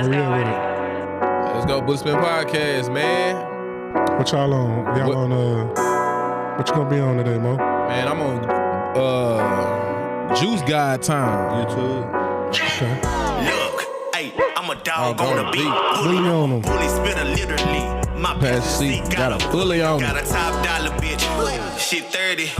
Let's Where we go. at with it? Let's go, Bully Spittin Podcast, man. What y'all on? Y'all on what you gonna be on today, Mo? Man, I'm on Juice God Time. YouTube. Okay. Look, hey, I'm a dog on the beat. Bully on them. Bully Spittin literally. My Pass seat got a bully on Got it. a top dollar bitch. Shit 30.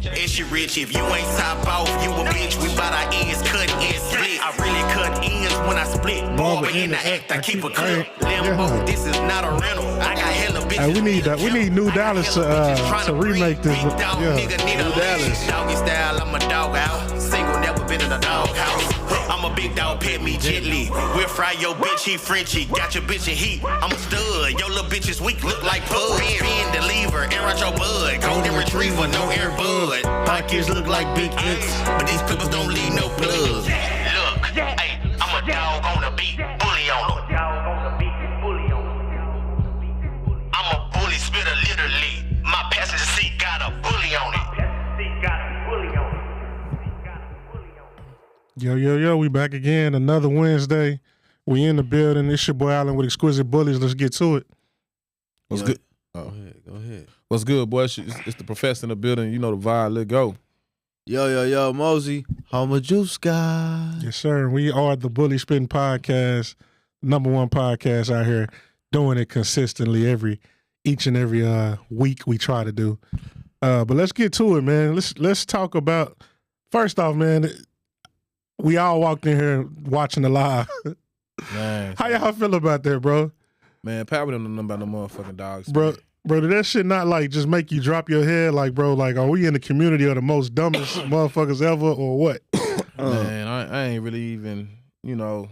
And she rich. If you ain't top off, you a bitch. We bout our ends cut and split. I really cut ends when I split. Barber in the act, I keep a cut. Limbo, this is not a rental. I got hella bitches. Hey, we need that. We need New Dallas to remake this. Big dog, Yeah. nigga need a New Dallas. Doggy style, I'm a dog out. Single, never been in a dog house. I'm a big dog, pet me gently. We'll fry your bitch, he Frenchy. Got your bitch in heat, I'm a stud. Your little bitch is weak, look like pud. Bend the lever, air out your bud. Golden retriever, no air bud. Pockets look like big X, but these clippers don't leave no blood. Look, hey, I'm a dog on the beat, bully on them. I'm a bully spitter, literally. My passenger seat got a bully on it. Yo, we back again. Another Wednesday. We in the building. It's your boy Allen with Exquisite Bullies. Let's get to it. What's good? Go ahead. What's good, boy? It's the professor in the building. You know the vibe. Let go. Yo, Mosey, home of Juice guy. Yes, sir. We are the Bully Spittin Podcast, #1 podcast out here, doing it consistently each and every week we try to do. But let's get to it, man. Let's talk about, first off, man, we all walked in here watching the live. Man, How y'all feel about that, bro? man, Pat don't know nothing about no motherfucking dogs. Bro, did that shit not like just make you drop your head? Like, bro, like, are we in the community of the most dumbest motherfuckers ever or what? Man, I ain't really even, I don't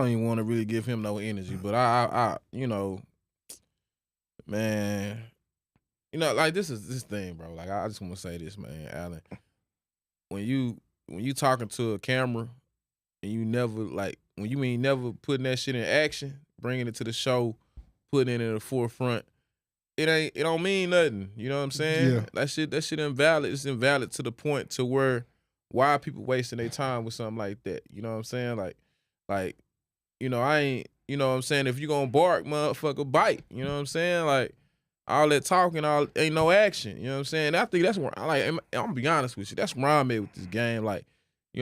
even want to really give him no energy. But I man, like this is this thing, bro. Like I just want to say this, man, Allen. When you talking to a camera and you never never putting that shit in action, bringing it to the show, putting it in the forefront, it don't mean nothing. You know what I'm saying? Yeah. That shit invalid. It's invalid to the point to where why are people wasting their time with something like that? You know what I'm saying? Like, I ain't, you know what I'm saying? If you gonna bark, motherfucker, bite. You know what I'm saying? Like, all that talking, ain't no action. You know what I'm saying? I think that's where I'm gonna be honest with you. That's where I'm at with this game. Like,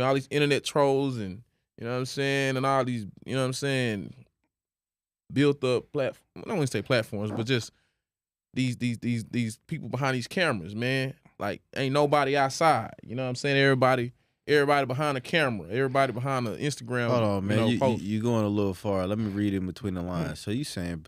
all these internet trolls and you know what I'm saying, and all these, you know what I'm saying, built up I don't want to say platforms, but just these people behind these cameras, man. Like, ain't nobody outside. You know what I'm saying? Everybody behind the camera, everybody behind the Instagram. Hold on, man. Post. You going a little far. Let me read in between the lines. So you saying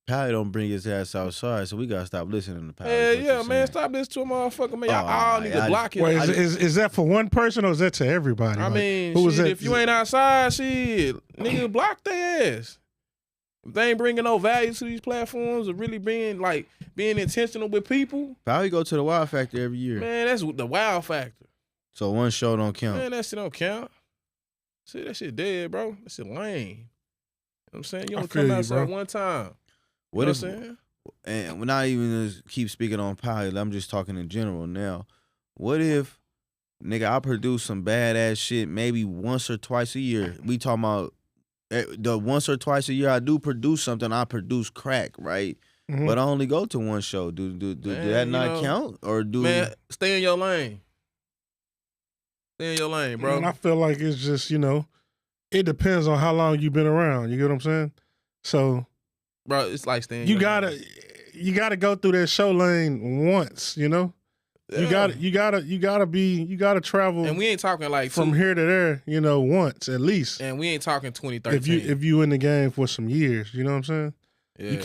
Pally don't bring his ass outside, so we gotta stop listening to Pally. Yeah, man. Stop listening to a motherfucker, man. Y'all all need to block him. Wait, is that for one person or is that to everybody? I Like, mean, who was shit, that? if you ain't outside, shit, nigga, block their ass. If they ain't bringing no value to these platforms or really being intentional with people, Pally go to the Wild Factor every year. man, that's the wow factor. So one show don't count. Man, that shit don't count. See, that shit dead, bro. That shit lame. You know what I'm saying? You I don't feel come you, outside bro. one time. What You know if? what I'm saying? And we're not even gonna keep speaking on Pally. I'm just talking in general now. What if, nigga, I produce some badass shit maybe once or twice a year? We talking about the once or twice a year I do produce something. I produce crack, right? Mhm. But I only go to one show. Do Man, that you not know, count? Or do Man, stay in your lane. Stay in your lane, bro. And I feel like it's just, it depends on how long you've been around. You get what I'm saying? So Bro, it's like staying in you your gotta lane. go through that show lane once, You Yeah. gotta travel And we ain't talking like from here to there, once at least. And we ain't talking 2013. If you in the game for some years, you know what I'm saying? Yeah. You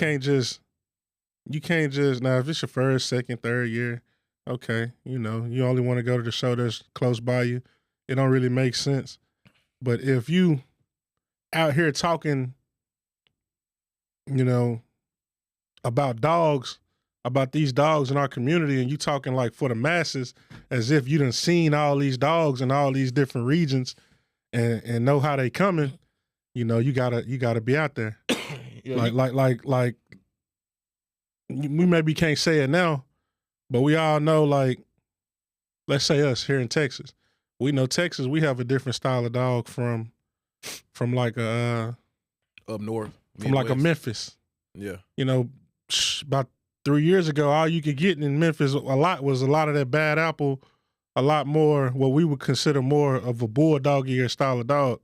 can't just now if it's your first, second, third year, okay, you only want to go to the show that's close by you. It don't really make sense. But if you out here talking, about dogs, about these dogs in our community, and you talking like for the masses, as if you done seen all these dogs in all these different regions and know how they coming, you gotta be out there. Yeah, Like we maybe can't say it now, but we all know, like, let's say us here in Texas. We know Texas, we have a different style of dog from like a Up north. from like a Midwest. Memphis. Yeah. You know, about 3 years ago, all you could get in Memphis was a lot of that bad apple, a lot more what we would consider more of a bulldoggy style of dog.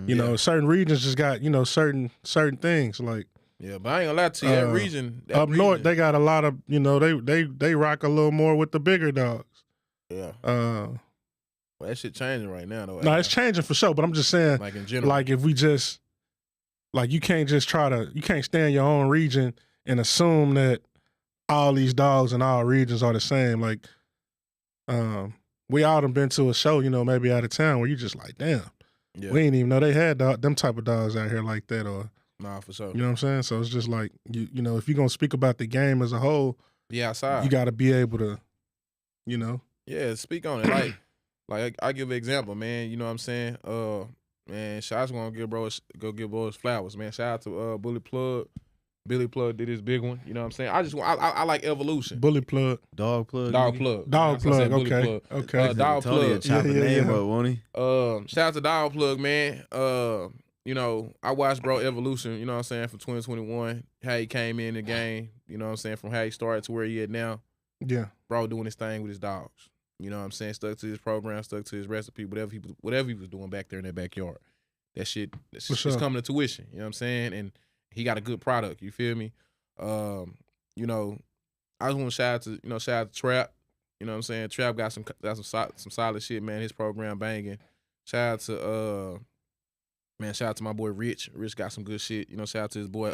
You know, certain regions just got, certain things like. Yeah, but I ain't gonna lie to you, that region. North, they got a lot of, they rock a little more with the bigger dogs. Yeah. Well, that shit changing right now, though. No, it's changing for sure, but I'm just saying, like in general. like if we just, like you can't just you can't stay in your own region and assume that all these dogs in all regions are the same. Like, we all done been to a show, maybe out of town where you just like, damn, we ain't even know they had them type of dogs out here like that, or. Nah, for sure. You know what I'm saying? So it's just like, you know, if you're going to speak about the game as a whole, outside. You got to be able to, Yeah, speak on it. Like I give an example, man. You know what I'm saying? Man, shout's gonna give bro his flowers, man. Shout out to Bully Plug. Billy Plug did his big one. You know what I'm saying? I like evolution. Bully Plug. Dog Plug. Dog Plug. Dog Plug, okay. Plug. Okay. Dog Plug. Chop a name up, won't he? Shout out to Dog Plug, man. You know, I watched bro evolution, you know what I'm saying, from 2021, how he came in the game, you know what I'm saying, from how he started to where he at now. Yeah. Bro doing his thing with his dogs. You know what I'm saying? Stuck to his program, stuck to his recipe, whatever he was doing back there in that backyard. That shit is coming to tuition, you know what I'm saying? And he got a good product, you feel me? You know, I just want to shout out to Trap. You know what I'm saying? Trap got some solid shit, man. His program banging. Shout out to shout out to my boy Rich. Rich got some good shit. You know, shout out to his boy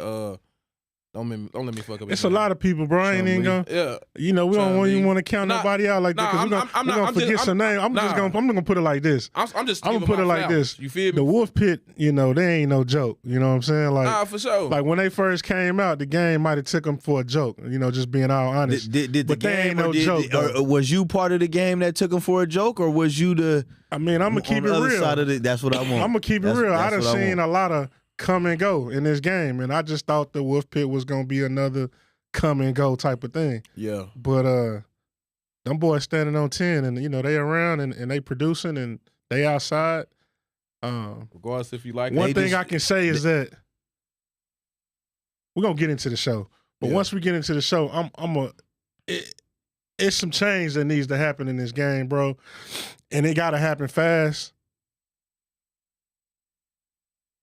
Don't let me fuck up. It's a lot of people, bro. I ain't even gonna. Yeah. You know, we don't even want to count nobody out like that because we're gonna forget some name. I'm gonna put it like this. I'm gonna put it like this. You feel me? The Wolf Pit, you know, they ain't no joke. You know what I'm saying? Like, nah, for sure. Like when they first came out, the game might have took them for a joke. You know, just being all honest. Did the but game they ain't no joke. Or was you part of the game that took them for a joke, or was you the? I mean, I'm gonna keep it real. Side of that's what I want. I'm gonna keep it real. I done seen a lot of come and go in this game, and I just thought the Wolf Pit was gonna be another come and go type of thing. Yeah. But them boys standing on 10, and you know they around and they producing and they outside. Regardless if you like one thing I can say is that we're gonna get into the show, but once we get into the show, it's some change that needs to happen in this game, bro, and it gotta happen fast.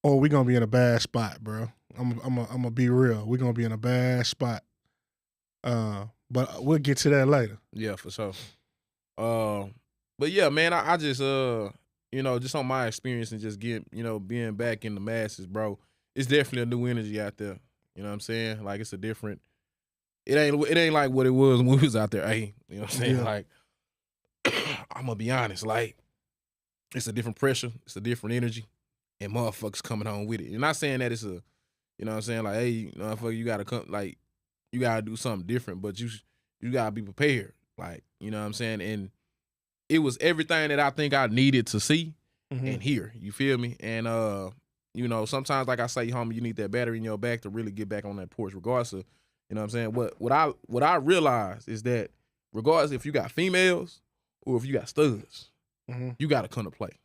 Or we gonna be in a bad spot, bro. I'm gonna be real. We're gonna be in a bad spot. But we'll get to that later. Yeah, for sure. But yeah, man, I just you know, just on my experience and just being back in the masses, bro. It's definitely a new energy out there. You know what I'm saying? Like it's a different. It ain't like what it was when we was out there. Hey, you know what I'm saying? Yeah. Like I'm gonna be honest, like it's a different pressure, it's a different energy. And motherfuckers coming home with it. You're not saying that it's a, you know what I'm saying? Like, hey, motherfucker, you gotta come, like, you gotta do something different, but you gotta be prepared. Like, you know what I'm saying? And it was everything that I think I needed to see and hear. You feel me? And you know, sometimes, like I say, homie, you need that battery in your back to really get back on that porch, regardless of, you know what I'm saying? What I realized is that regardless if you got females or if you got studs, you gotta come to play.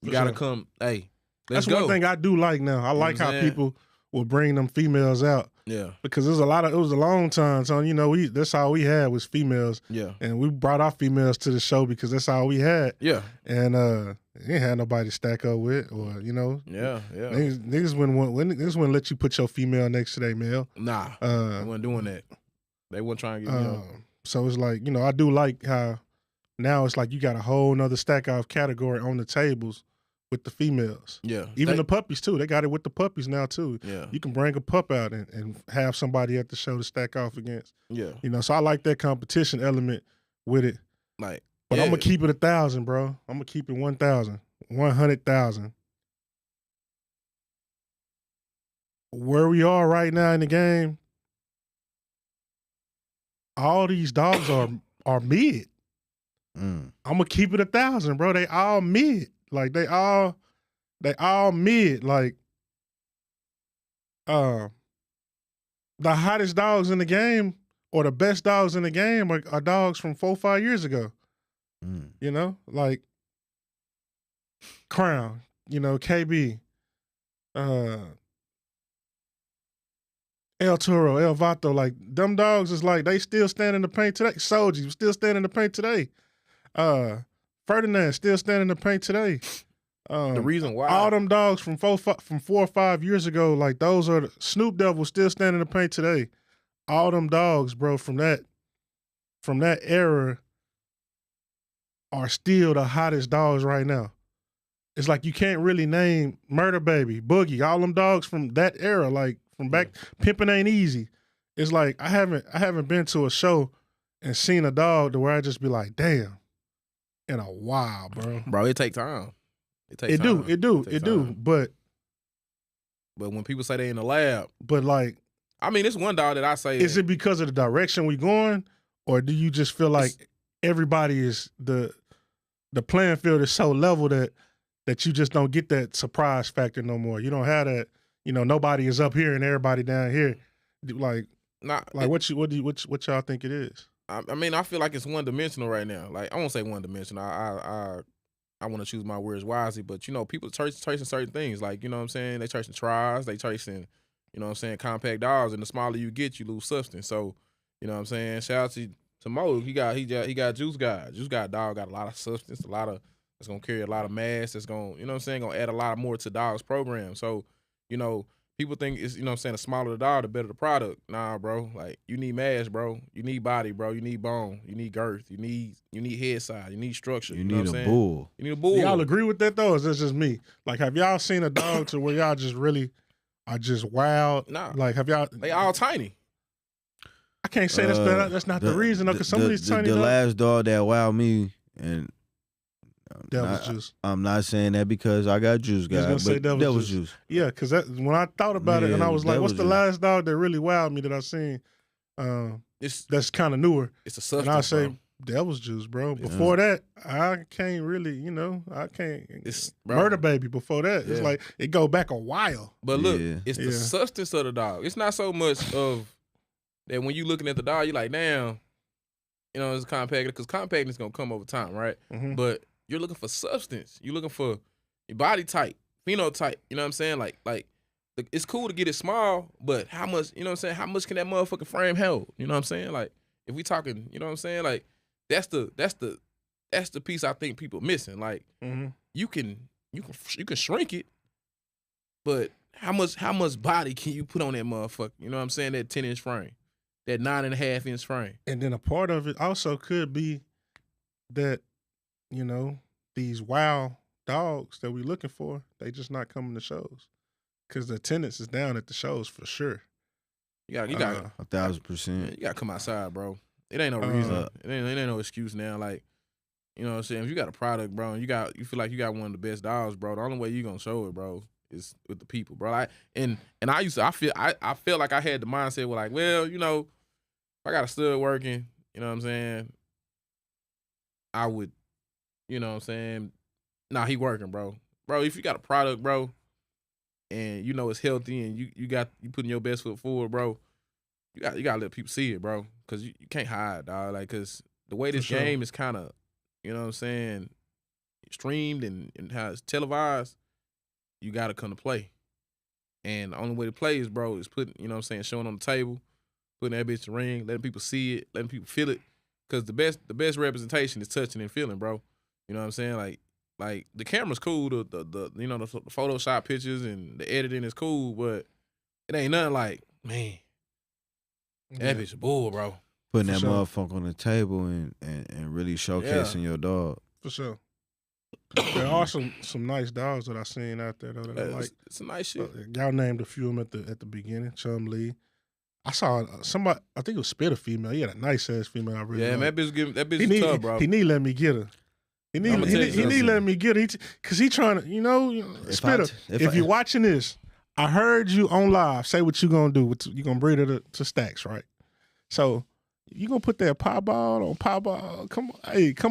You gotta come, hey. That's one thing I do like now. I like how people will bring them females out. Yeah. Because it was a long time. So, you know, that's all we had was females. Yeah. And we brought our females to the show because that's all we had. Yeah. And ain't had nobody to stack up with or, you know. Yeah. Niggas wouldn't let you put your female next to their male. Nah. They wasn't doing that. They weren't trying to get, you know. So it's like, you know, I do like how now it's like you got a whole nother stack off category on the tables with the females. Yeah. Even the puppies too. They got it with the puppies now too. Yeah. You can bring a pup out and have somebody at the show to stack off against. Yeah. You know, so I like that competition element with it. Like, but I'm gonna keep it 1,000, bro. I'm gonna keep it 1,000. 100,000. Where we are right now in the game, all these dogs are mid. I'm gonna keep it 1,000, bro. They all mid. Like they all mid. Like the hottest dogs in the game or the best dogs in the game are dogs from 4-5 years ago. You know, like Crown, you know, KB, El Toro, El Vato, like them dogs is like they still stand in the paint today. Soji still stand in the paint today. Ferdinand still stand in the paint today. The reason why all them dogs from 4 or 5 years ago, like those are Snoop Devil still stand in the paint today. All them dogs, bro, from that era are still the hottest dogs right now. It's like you can't really name Murder Baby, Boogie, all them dogs from that era, like from back. Pimpin' Ain't Easy. It's like I haven't been to a show and seen a dog to where I just be like, damn, in a while, bro. Bro, it take time. It takes It time. do. But when people say they in the lab, but like, I mean, it's one dog that I say. Is it because of the direction we going, or do you just feel like everybody is the playing field is so level that you just don't get that surprise factor no more? You don't have that. You know, nobody is up here and everybody down here. Like, what y'all think it is? I mean, I feel like it's one dimensional right now. Like, I won't say one dimensional. I want to choose my words wisely, but you know, people chasing certain things. Like, you know what I'm saying? They chasing tries, they chasing, you know what I'm saying, compact dogs, and the smaller you get, you lose substance. So, you know what I'm saying? Shout out to Mojo. He got Juice God. Juice God dog got a lot of substance, it's gonna carry a lot of mass, it's gonna, you know what I'm saying, gonna add a lot more to dog's program. So, you know, people think it's, you know what I'm saying, the smaller the dog, the better the product. Nah, bro. Like, you need mass, bro. You need body, bro. You need bone. You need girth. You need head size. You need structure. You know need what I'm a saying? bull. You need a bull. Do y'all agree with that though? Or is this just me? Like, have y'all seen a dog to where y'all just really are just wild? Nah. Like, have y'all? They all tiny. I can't say that's not the reason though, because some of these tiny the dogs. last dog that wowed me, and Devil's Juice. I'm not saying that because I got Juice guy, but Devil's Juice. Yeah, because when I thought about it, and I was like, what's the last dog that really wowed me that I've seen? That's kind of newer. It's a substance, and I say bro. Devil's Juice, bro. Before that, I can't really, I can't. It's Murder Baby. Before that, it's like it go back a while. But look, it's the substance of the dog. It's not so much of that when you looking at the dog, you're like, damn, you know, it's compacted, because compactness gonna come over time, right? Mm-hmm. But you're looking for substance. You're looking for your body type, phenotype. You know what I'm saying? Like it's cool to get it small, but how much? You know what I'm saying? How much can that motherfucking frame hold? You know what I'm saying? Like, if we talking, you know what I'm saying? Like, that's the piece I think people missing. Like, you can shrink it, but how much body can you put on that motherfucker? You know what I'm saying? That 10-inch frame, that 9.5-inch frame. And then a part of it also could be that, you know, these wild dogs that we looking for, they just not coming to shows because the attendance is down at the shows for sure. You got 1,000%. You gotta come outside, bro. It ain't no reason. It ain't no excuse now. Like, you know what I'm saying? If you got a product, bro, and you feel like you got one of the best dogs, bro, the only way you gonna show it, bro, is with the people, bro. I feel like I had the mindset where, like, well, you know, if I got a stud working, you know what I'm saying, I would, you know what I'm saying, nah, he working, bro. Bro, if you got a product, bro, and you know it's healthy and you putting your best foot forward, bro, you gotta let people see it, bro, because you can't hide, dog. Like, because the way this game is kind of, you know what I'm saying, streamed and how it's televised, you gotta come to play. And the only way to play is, bro, is putting, you know what I'm saying, showing on the table, putting that bitch in the ring, letting people see it, letting people feel it. Because the best representation is touching and feeling, bro. You know what I'm saying? Like the camera's cool, the you know, the Photoshop pictures and the editing is cool, but it ain't nothing like, man, that bitch a bull, bro. Putting that motherfucker on the table and really showcasing your dog. For sure. There are some nice dogs that I seen out there though. That like, it's a nice shit. Y'all named a few of them at the beginning. Chum Lee. I saw somebody. I think it was Spit a female. He had a nice ass female. I really man, that bitch tough, bro. He need let me get her. He need let me get her. Cause he trying to, you know, Spitter. If you're watching this, I heard you on live. Say what you gonna do. You gonna breed her to Stacks, right? So you gonna put that pie ball on pie ball? Come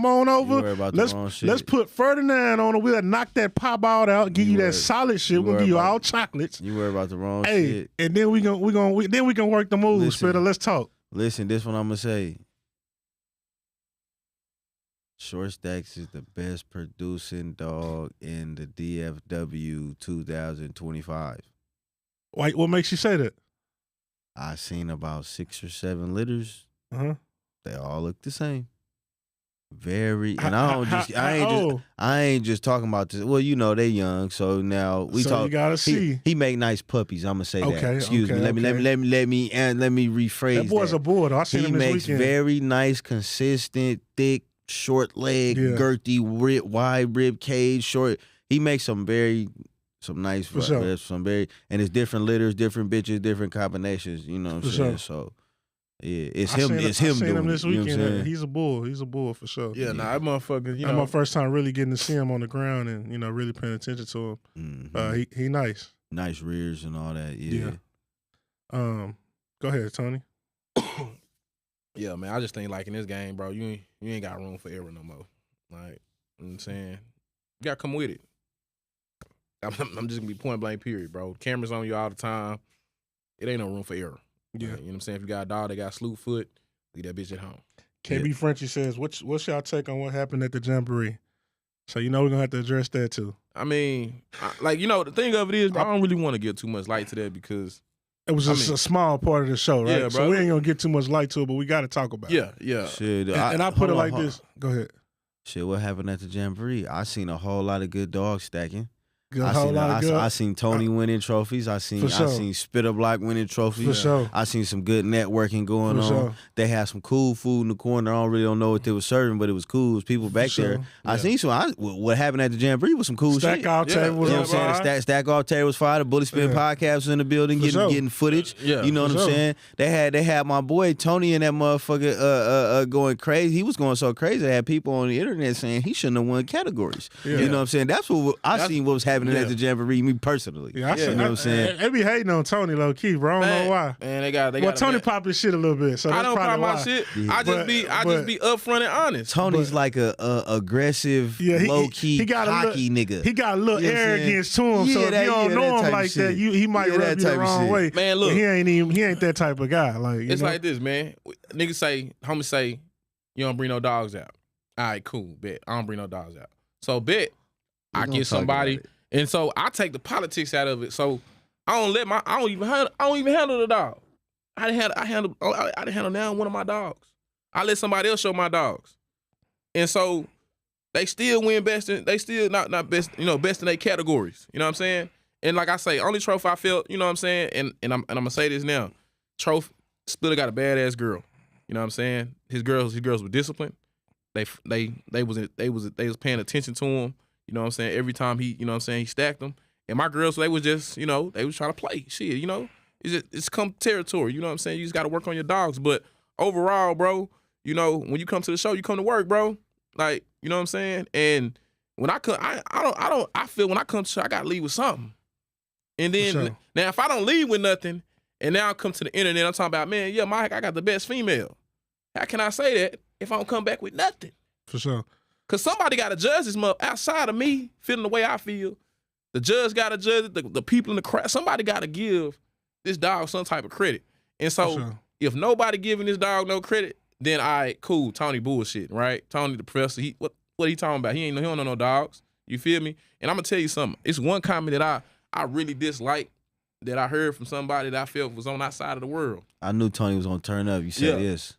on over. Let's put Ferdinand on it. We'll knock that pie ball out. Give you that solid shit. We'll give you all chocolates. You worry about the wrong shit. And then we can work the moves, Spitter. Let's talk. Listen, this one I'm gonna say. Short Stacks is the best producing dog in the DFW 2025. Why? What makes you say that? I seen about 6 or 7 litters. Uh-huh. They all look the same. Very, and I ain't just talking about this. Well, you know they young, so now we talk. You gotta see. He make nice puppies. I'm gonna say that. Okay, Excuse me. Let me rephrase. That boy's a bull, though. I seen him this makes weekend. very nice, consistent, thick, short leg, girthy, wide rib cage, short. He makes some nice, For sure. and it's different litters, different bitches, different combinations. You know what I'm saying? Sure. So. Yeah, it's him. It's him doing him this it, you know weekend. what I'm saying? He's a bull. He's a bull for sure. Yeah, nah, that motherfucker. You That's know, my first time really getting to see him on the ground and really paying attention to him. Mm-hmm. He nice. Nice rears and all that. Yeah. Go ahead, Tony. yeah, man. I just think like in this game, bro, you ain't got room for error no more. Like, you know what I'm saying, you gotta come with it. I'm just gonna be point blank. Period, bro. Cameras on you all the time. It ain't no room for error. Yeah. You know what I'm saying? If you got a dog that got slew foot, leave that bitch at home. KB Frenchie says, what's y'all take on what happened at the Jamboree? So we're going to have to address that too. I mean, the thing of it is, bro, I don't really want to give too much light to that because it was a small part of the show, right? Yeah, bro. So we ain't going to get too much light to it, but we got to talk about it. Yeah. Shit, and I put it like this. Go ahead. Shit, what happened at the Jamboree? I seen a whole lot of good dogs stacking. I seen Tony winning trophies. I seen Spitter Block winning trophies. For sure. I seen some good networking going on. Sure. They had some cool food in the corner. I don't know what they were serving, but it was cool. It was people back there. Yeah. I seen what happened at the Jamboree was some cool shit. Stack off table was you know what I'm saying? Stack off table was fire. The Bully Spittin Podcast was in the building getting footage. Yeah. You know what I'm saying? They had my boy Tony and that motherfucker going crazy. He was going so crazy. They had people on the internet saying he shouldn't have won categories. Yeah. You know what I'm saying? That's what I seen what was happening at the Jamboree. Me personally, you know what I'm saying? They be hating on Tony low key, bro. I don't know why. Man, they got. Well, Tony popped his shit a little bit, so that's I don't pop my shit. Yeah. I just be upfront and honest. Tony's like a aggressive, low key hockey nigga. He got a little arrogance to him, so if you don't know him like that, he might rub you the wrong way. Man, look, he ain't that type of guy. Like it's like this, man. Homies say, you don't bring no dogs out. All right, cool, bet. I don't bring no dogs out. So bet I get somebody. And so I take the politics out of it. So I don't even handle the dog. I didn't handle down one of my dogs. I let somebody else show my dogs. And so they still win best they still not best, best in their categories. You know what I'm saying? And like I say, only trophy I felt, you know what I'm saying? And I'm gonna say this now. Trophy Splitter got a badass girl. You know what I'm saying? His girls were disciplined. They was paying attention to him. You know what I'm saying? Every time he stacked them. And my girls, they was just, they was trying to play. Shit, it's come territory. You know what I'm saying? You just got to work on your dogs. But overall, bro, when you come to the show, you come to work, bro. Like, you know what I'm saying? And when I come, I feel when I come to the show, I got to leave with something. And then, now if I don't leave with nothing, and now I come to the internet, I'm talking about, man, yeah, Mike, I got the best female. How can I say that if I don't come back with nothing? For sure. Because somebody got to judge this mother outside of me feeling the way I feel. The judge got to judge it. The people in the crowd. Somebody got to give this dog some type of credit. And so if nobody giving this dog no credit, then all right, cool. Tony bullshit, right? Tony the professor. What he talking about? He don't know no dogs. You feel me? And I'm gonna tell you something. It's one comment that I really dislike that I heard from somebody that I felt was on that side of the world. I knew Tony was gonna turn up. You said yes.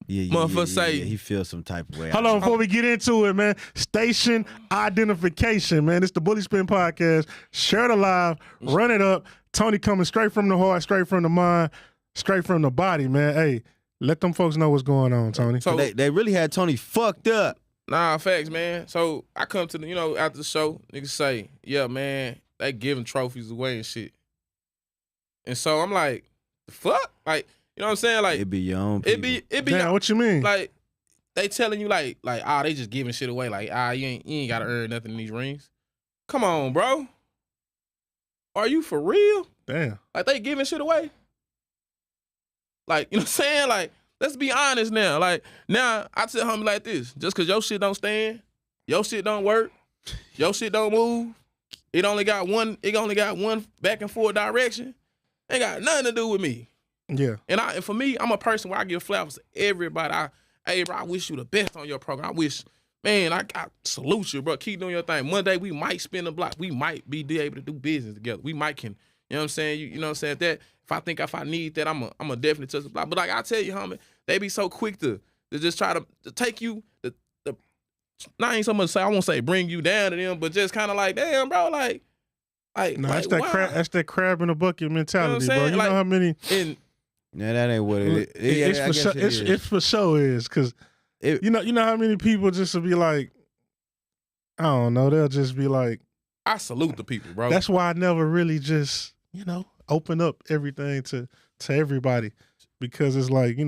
Yeah, he feels some type of way. Hold on, before we get into it, man. Station identification, man. It's the Bully Spittin Podcast. Share the live, run it up. Tony coming straight from the heart, straight from the mind, straight from the body, man. Hey, let them folks know what's going on, Tony. So they really had Tony fucked up. Nah, facts, man. So I come to the, after the show, niggas say, yeah, man, they giving trophies away and shit. And so I'm like, the fuck? Like, you know what I'm saying? Like, it be your own people. It be. Damn, what you mean? Like, they telling you they just giving shit away. Like, you ain't gotta earn nothing in these rings. Come on, bro. Are you for real? Damn. Like, they giving shit away? Like, you know what I'm saying? Like, let's be honest now. Like, now I tell homie like this: just cause your shit don't stand, your shit don't work, your shit don't move, it only got one back and forth direction, ain't got nothing to do with me. Yeah. And for me, I'm a person where I give flowers to everybody. Hey, bro, I wish you the best on your program. I wish, man, I salute you, bro. Keep doing your thing. One day we might spin the block. We might be able to do business together. We might can, you know what I'm saying? You know what I'm saying? if I need that, I'm a definitely touch the block. But like I tell you, homie, they be so quick to just try to take you. I ain't so much say I won't say bring you down to them, but just kind of like, damn, bro, like. No, that's that crab in a bucket mentality, bro. You like, know how many? Yeah, that ain't what it is. It for sure is, because you know how many people just will be like, I don't know, they'll just be like, I salute the people, bro. That's why I never really just open up everything to everybody, because it's like,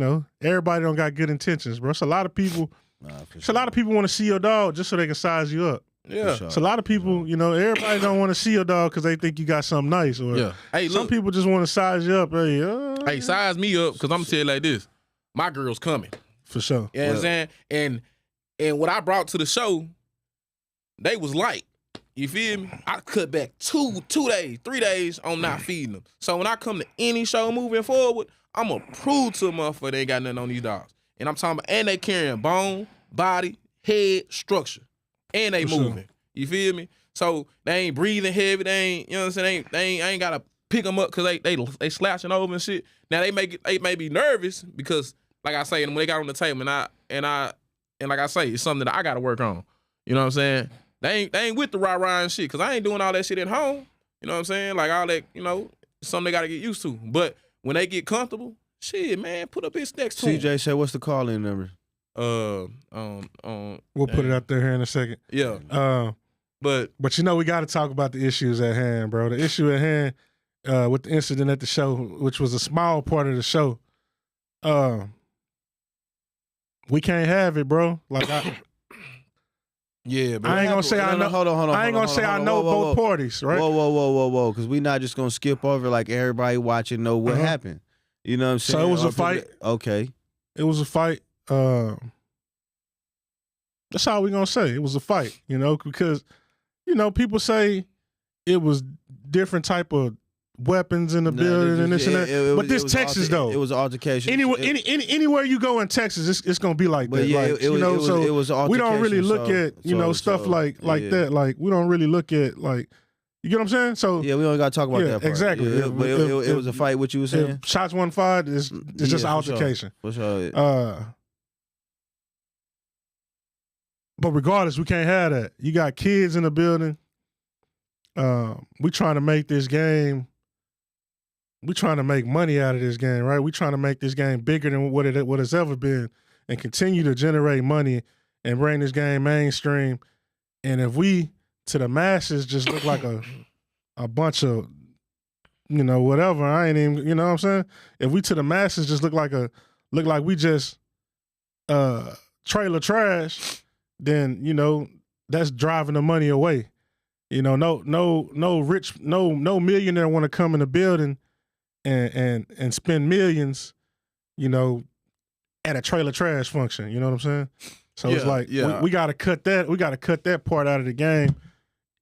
everybody don't got good intentions, bro. It's a lot of people. A lot of people want to see your dog just so they can size you up. Yeah. Sure. So a lot of people, everybody don't want to see your dog because they think you got something nice. Or hey, some people just want to size you up. Hey, size me up, because I'm going to tell you like this. My girl's coming. For sure. You know what I'm saying? And what I brought to the show, they was light. You feel me? I cut back 2 days, 3 days on not feeding them. So when I come to any show moving forward, I'm going to prove to a motherfucker they ain't got nothing on these dogs. And I'm talking about, and they carrying bone, body, head, structure. And they moving. Sure. You feel me? So they ain't breathing heavy. They ain't, you know what I'm saying? I ain't gotta pick them up because they slouching over and shit. Now they may be nervous because, like I say, when they got on the table and like I say, it's something that I gotta work on. You know what I'm saying? They ain't with the rah-rah and shit, because I ain't doing all that shit at home. You know what I'm saying? Like all that, something they gotta get used to. But when they get comfortable, shit, man, put up his next to CJ said, what's the call-in number? We'll put it out there here in a second. Yeah. But we got to talk about the issues at hand, bro. The issue at hand with the incident at the show, which was a small part of the show. We can't have it, bro. Like yeah, bro. I ain't gonna say I know. Hold on. I ain't gonna say I know both parties, right? Whoa. Because we not just gonna skip over like everybody watching know what happened. You know what I'm saying? So it was a fight. Okay. It was a fight. That's all we gonna say. It was a fight, because people say it was different type of weapons in the building and this and that. But this Texas though, it was altercation. Anywhere you go in Texas, it's gonna be like that. It was altercation. We don't really look at stuff like that. Like we don't really look at like. You get what I'm saying? So yeah, we only got to talk about that part. Exactly. Yeah, but it was a fight. What you were saying? Shots wasn't fired. It's just altercation. For sure. But regardless, we can't have that. You got kids in the building. We trying to make this game. We trying to make money out of this game, right? We trying to make this game bigger than what it's ever been, and continue to generate money and bring this game mainstream. And if we to the masses just look like a bunch of whatever, I ain't even, you know what I'm saying? If we to the masses just look like we just trailer trash, then that's driving the money away. No millionaire want to come in the building and spend millions, at a trailer trash function. You know what I'm saying? So it's like we gotta cut that. We gotta cut that part out of the game.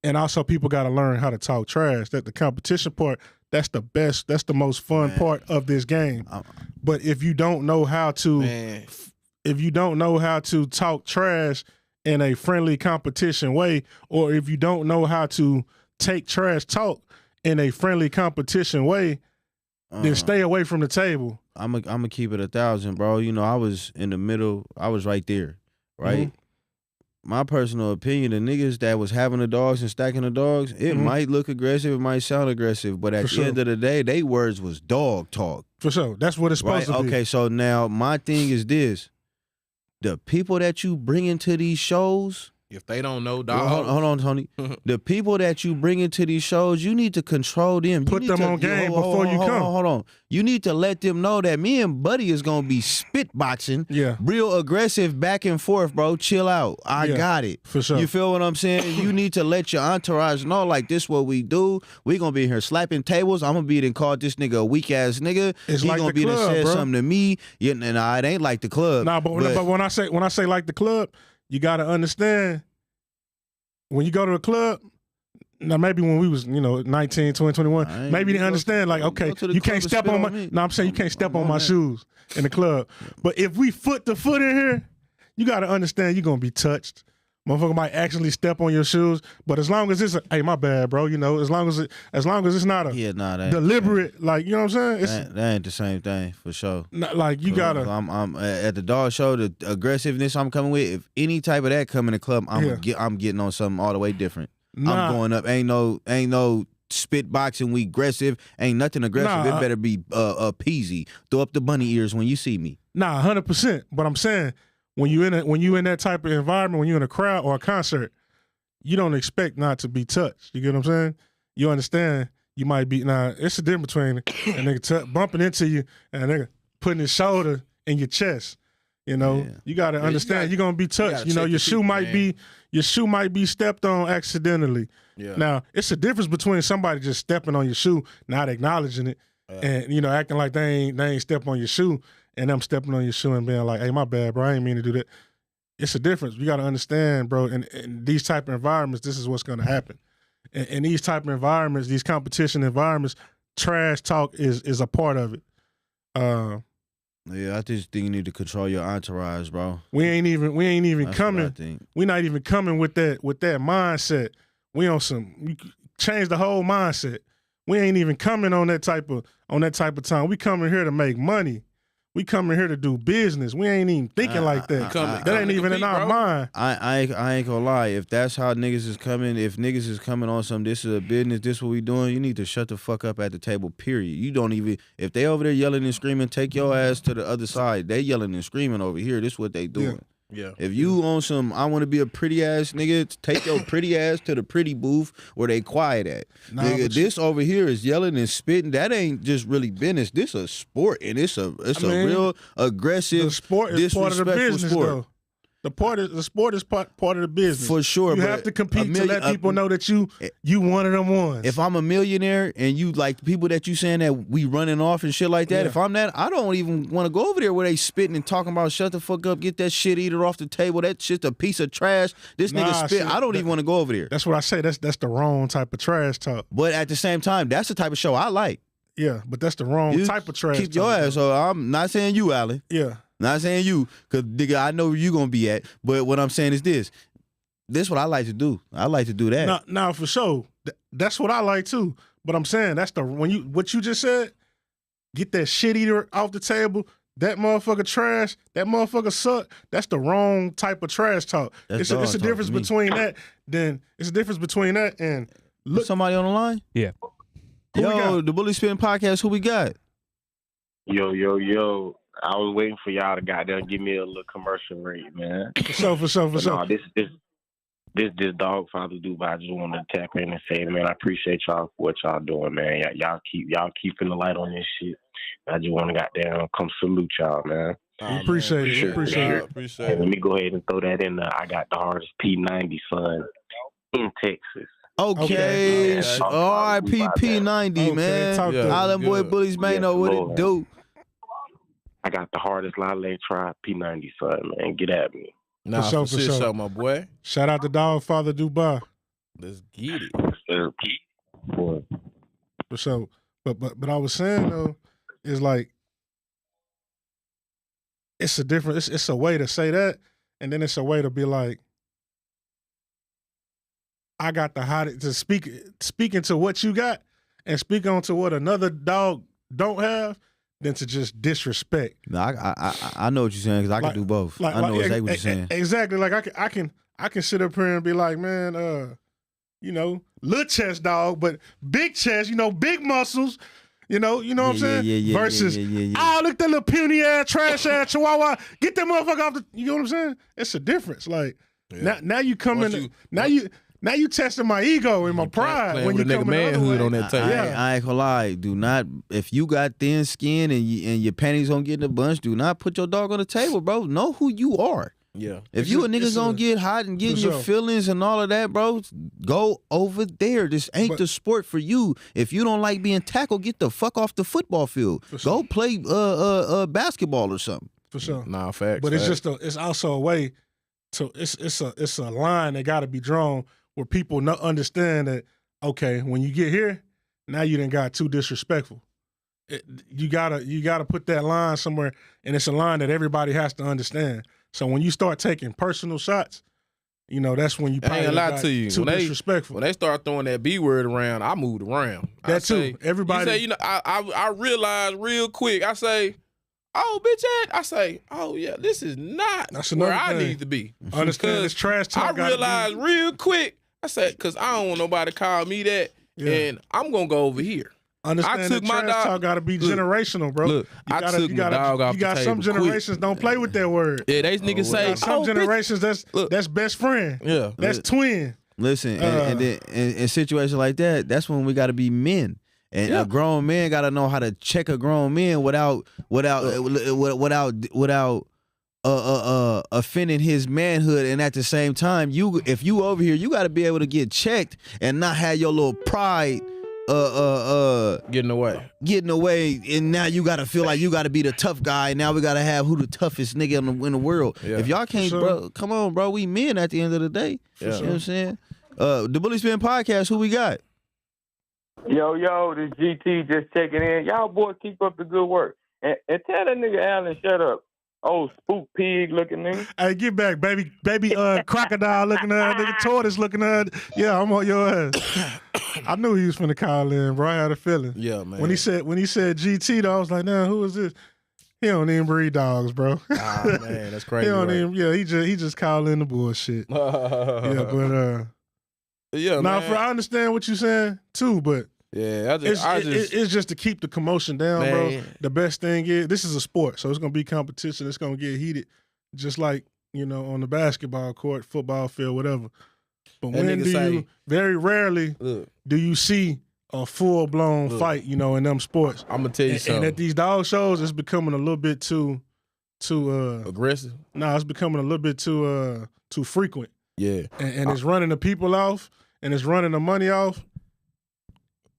And also, people got to learn how to talk trash. That the competition part, that's the best, that's the most fun part of this game. But if you don't know how to, talk trash in a friendly competition way, or if you don't know how to take trash talk in a friendly competition way, then stay away from the table. I'm gonna keep it 1,000, bro. I was in the middle. I was right there, right? Mm-hmm. My personal opinion, the niggas that was having the dogs and stacking the dogs, it might look aggressive, it might sound aggressive, but at the end of the day, they words was dog talk. For sure. That's what it's supposed to be. Okay, so now my thing is this. The people that you bring into these shows, if they don't know dogs. Hold on, Tony. The people that you bring into these shows, you need to control them. Put them on game before you come. Hold on. You need to let them know that me and Buddy is going to be spitboxing. Yeah. Real aggressive back and forth, bro. Chill out. I got it. For sure. You feel what I'm saying? You need to let your entourage know, like, this what we do. We going to be here slapping tables. I'm going to be then called this nigga a weak-ass nigga. It's like going to be club, said bro. something to me. Yeah, nah, it ain't like the club. Nah, but when I say like the club, you got to understand, when you go to a club, now maybe when we was 19, 20, 21, maybe they understand like, okay, you can't step on my. No, I'm saying you can't step on my shoes in the club. But if we foot to foot in here, you got to understand you're gonna be touched. Motherfucker might actually step on your shoes, but as long as it's hey, my bad, bro. You know, as long as it's not a deliberate, like, you know what I'm saying? That ain't the same thing for sure. Not, like you gotta. I'm at the dog show. The aggressiveness I'm coming with. If any type of that come in the club, I'm getting on something all the way different. I'm going up. Ain't no spit boxing. We aggressive. Ain't nothing aggressive. It better be peasy. Throw up the bunny ears when you see me. 100%. But I'm saying. When you in that type of environment, when you're in a crowd or a concert, you don't expect not to be touched. You get what I'm saying? You understand? You might be it's a difference between a nigga bumping into you and a nigga putting his shoulder in your chest. You know, you got to understand you're gonna be touched. You know, your shoe might be stepped on accidentally. Yeah. Now it's a difference between somebody just stepping on your shoe, not acknowledging it, and acting like they ain't step on your shoe. And I'm stepping on your shoe and being like, hey, my bad, bro. I ain't mean to do that. It's a difference. You got to understand, bro, in these type of environments, this is what's going to happen. In these type of environments, these competition environments, trash talk is a part of it. I just think you need to control your entourage, bro. We ain't even That's coming. We're not even coming with that mindset. We change the whole mindset. We ain't even coming on that type of time. We coming here to make money. We coming here to do business. We ain't even thinking like that. That ain't even in our mind. I ain't gonna lie. If that's how niggas is coming, if niggas is coming on some, this is a business, this what we doing, you need to shut the fuck up at the table, period. You don't even, if they over there yelling and screaming, take your ass to the other side. They yelling and screaming over here. This what they doing. Yeah. If you on some, I want to be a pretty ass nigga, take your pretty ass to the pretty booth where they quiet at. Nigga, this over here is yelling and spitting. That ain't just really business. This a sport, and it's a real aggressive, the sport is part of the business, sport. Though. The sport is part of the business. For sure. You have to compete to let people know that you one of them ones. If I'm a millionaire and you like the people that you saying that we running off and shit like that, if I'm that, I don't even want to go over there where they spitting and talking about shut the fuck up, get that shit eater off the table. That shit's a piece of trash. This nigga spit. I don't even want to go over there. That's what I say. That's the wrong type of trash talk. But at the same time, that's the type of show I like. Yeah, but that's the wrong type of trash talk. Keep your ass. So I'm not saying you, Allen. Yeah. Not saying you, because nigga, I know where you gonna be at. But what I'm saying is this. This what I like to do. I like to do that. Now for sure. That's what I like too. But I'm saying that's what you just said, get that shit eater off the table, that motherfucker trash, that motherfucker suck. That's the wrong type of trash talk. It's a difference between that. Then it's a difference between that and look. Somebody on the line? Yeah. Yo, the Bully Spittin Podcast, who we got? Yo. I was waiting for y'all to goddamn give me a little commercial rate, man. For sure. No, this dog father do, but I just wanted to tap in and say, man, I appreciate y'all for what y'all doing, man. Y'all keeping the light on this shit. I just want to goddamn come salute y'all, man. We appreciate it. Appreciate it. Let me go ahead and throw that in there. I got the hardest P90 son in Texas. Okay. R.I.P. P90, man. Island Boy Bullies, man, know what it do. I got the hardest Lale Tribe P90 son, man. Get at me. Nah, for sure, my boy. Shout out to Dog Father Dubai. Let's get it. For sure. But I was saying though, is like it's a different. It's a way to say that, and then it's a way to be like, I got the hottest to speak into what you got, and speak on to what another dog don't have. Than to just disrespect. No, I know what you're saying because I can do both. I know exactly what you're saying. Exactly. Like I can sit up here and be like, man, little chest dog, but big chest, big muscles, you know what I'm saying? Yeah, versus, oh, look at that little puny ass, trash ass chihuahua. Get that motherfucker off the. You know what I'm saying? It's a difference. Like now you coming. Now you testing my ego and my pride when you come manhood on that table. I ain't gonna lie. Do not, if you got thin skin and your panties gonna get in a bunch, do not put your dog on the table, bro. Know who you are. Yeah. If you a nigga gonna get hot and get in your feelings and all of that, bro, go over there. This ain't the sport for you. If you don't like being tackled, get the fuck off the football field. Go play basketball or something. For sure. Nah, facts. But it's also a way to it's a line that got to be drawn. Where people understand that, okay, when you get here, now you done got too disrespectful. You gotta put that line somewhere, and it's a line that everybody has to understand. So when you start taking personal shots, you know, that's when you I probably ain't gonna lie got to you. too disrespectful. When they start throwing that B word around, I moved around. That too. Everybody. You say, you know, I realized real quick. I say, oh, bitch, I say, oh yeah, this is not where I need to be. Understand? It's trash talk. I realized real quick. I said, because I don't want nobody to call me that, and I'm gonna go over here. Understand that trash talk got to be generational, bro. Look, I took my dog off the table. You got some generations don't play with that word. Yeah, they niggas say some generations that's best friend. Yeah, that's twin. Listen, and then in situations like that, that's when we got to be men. And a grown man got to know how to check a grown man without offending his manhood. And at the same time, if you over here, you got to be able to get checked and not have your little pride getting away, and now you gotta feel like you gotta be the tough guy. Now we gotta have who the toughest nigga in the world. Yeah. If y'all can't, bro, come on, bro. We men at the end of the day. You know what I'm saying? The Bully Spittin Podcast. Who we got? Yo, this GT just checking in. Y'all boys keep up the good work and tell that nigga Allen shut up. Oh, spook pig looking nigga. Hey, get back, baby crocodile looking nigga, tortoise looking Yeah, I'm on your ass. I knew he was finna call in, bro. I had a feeling. Yeah, man. When he said GT, though, I was like, nah, who is this? He don't even breed dogs, bro. Ah, man, that's crazy. He just called in the bullshit. Man. I understand what you're saying too, but it's just to keep the commotion down, man. Bro. The best thing is this is a sport, so it's gonna be competition. It's gonna get heated, just like on the basketball court, football field, whatever. But very rarely do you see a full blown fight, in them sports. I'm gonna tell you something. And at these dog shows, it's becoming a little bit too aggressive. No, it's becoming a little bit too frequent. Yeah, and it's running the people off, and it's running the money off.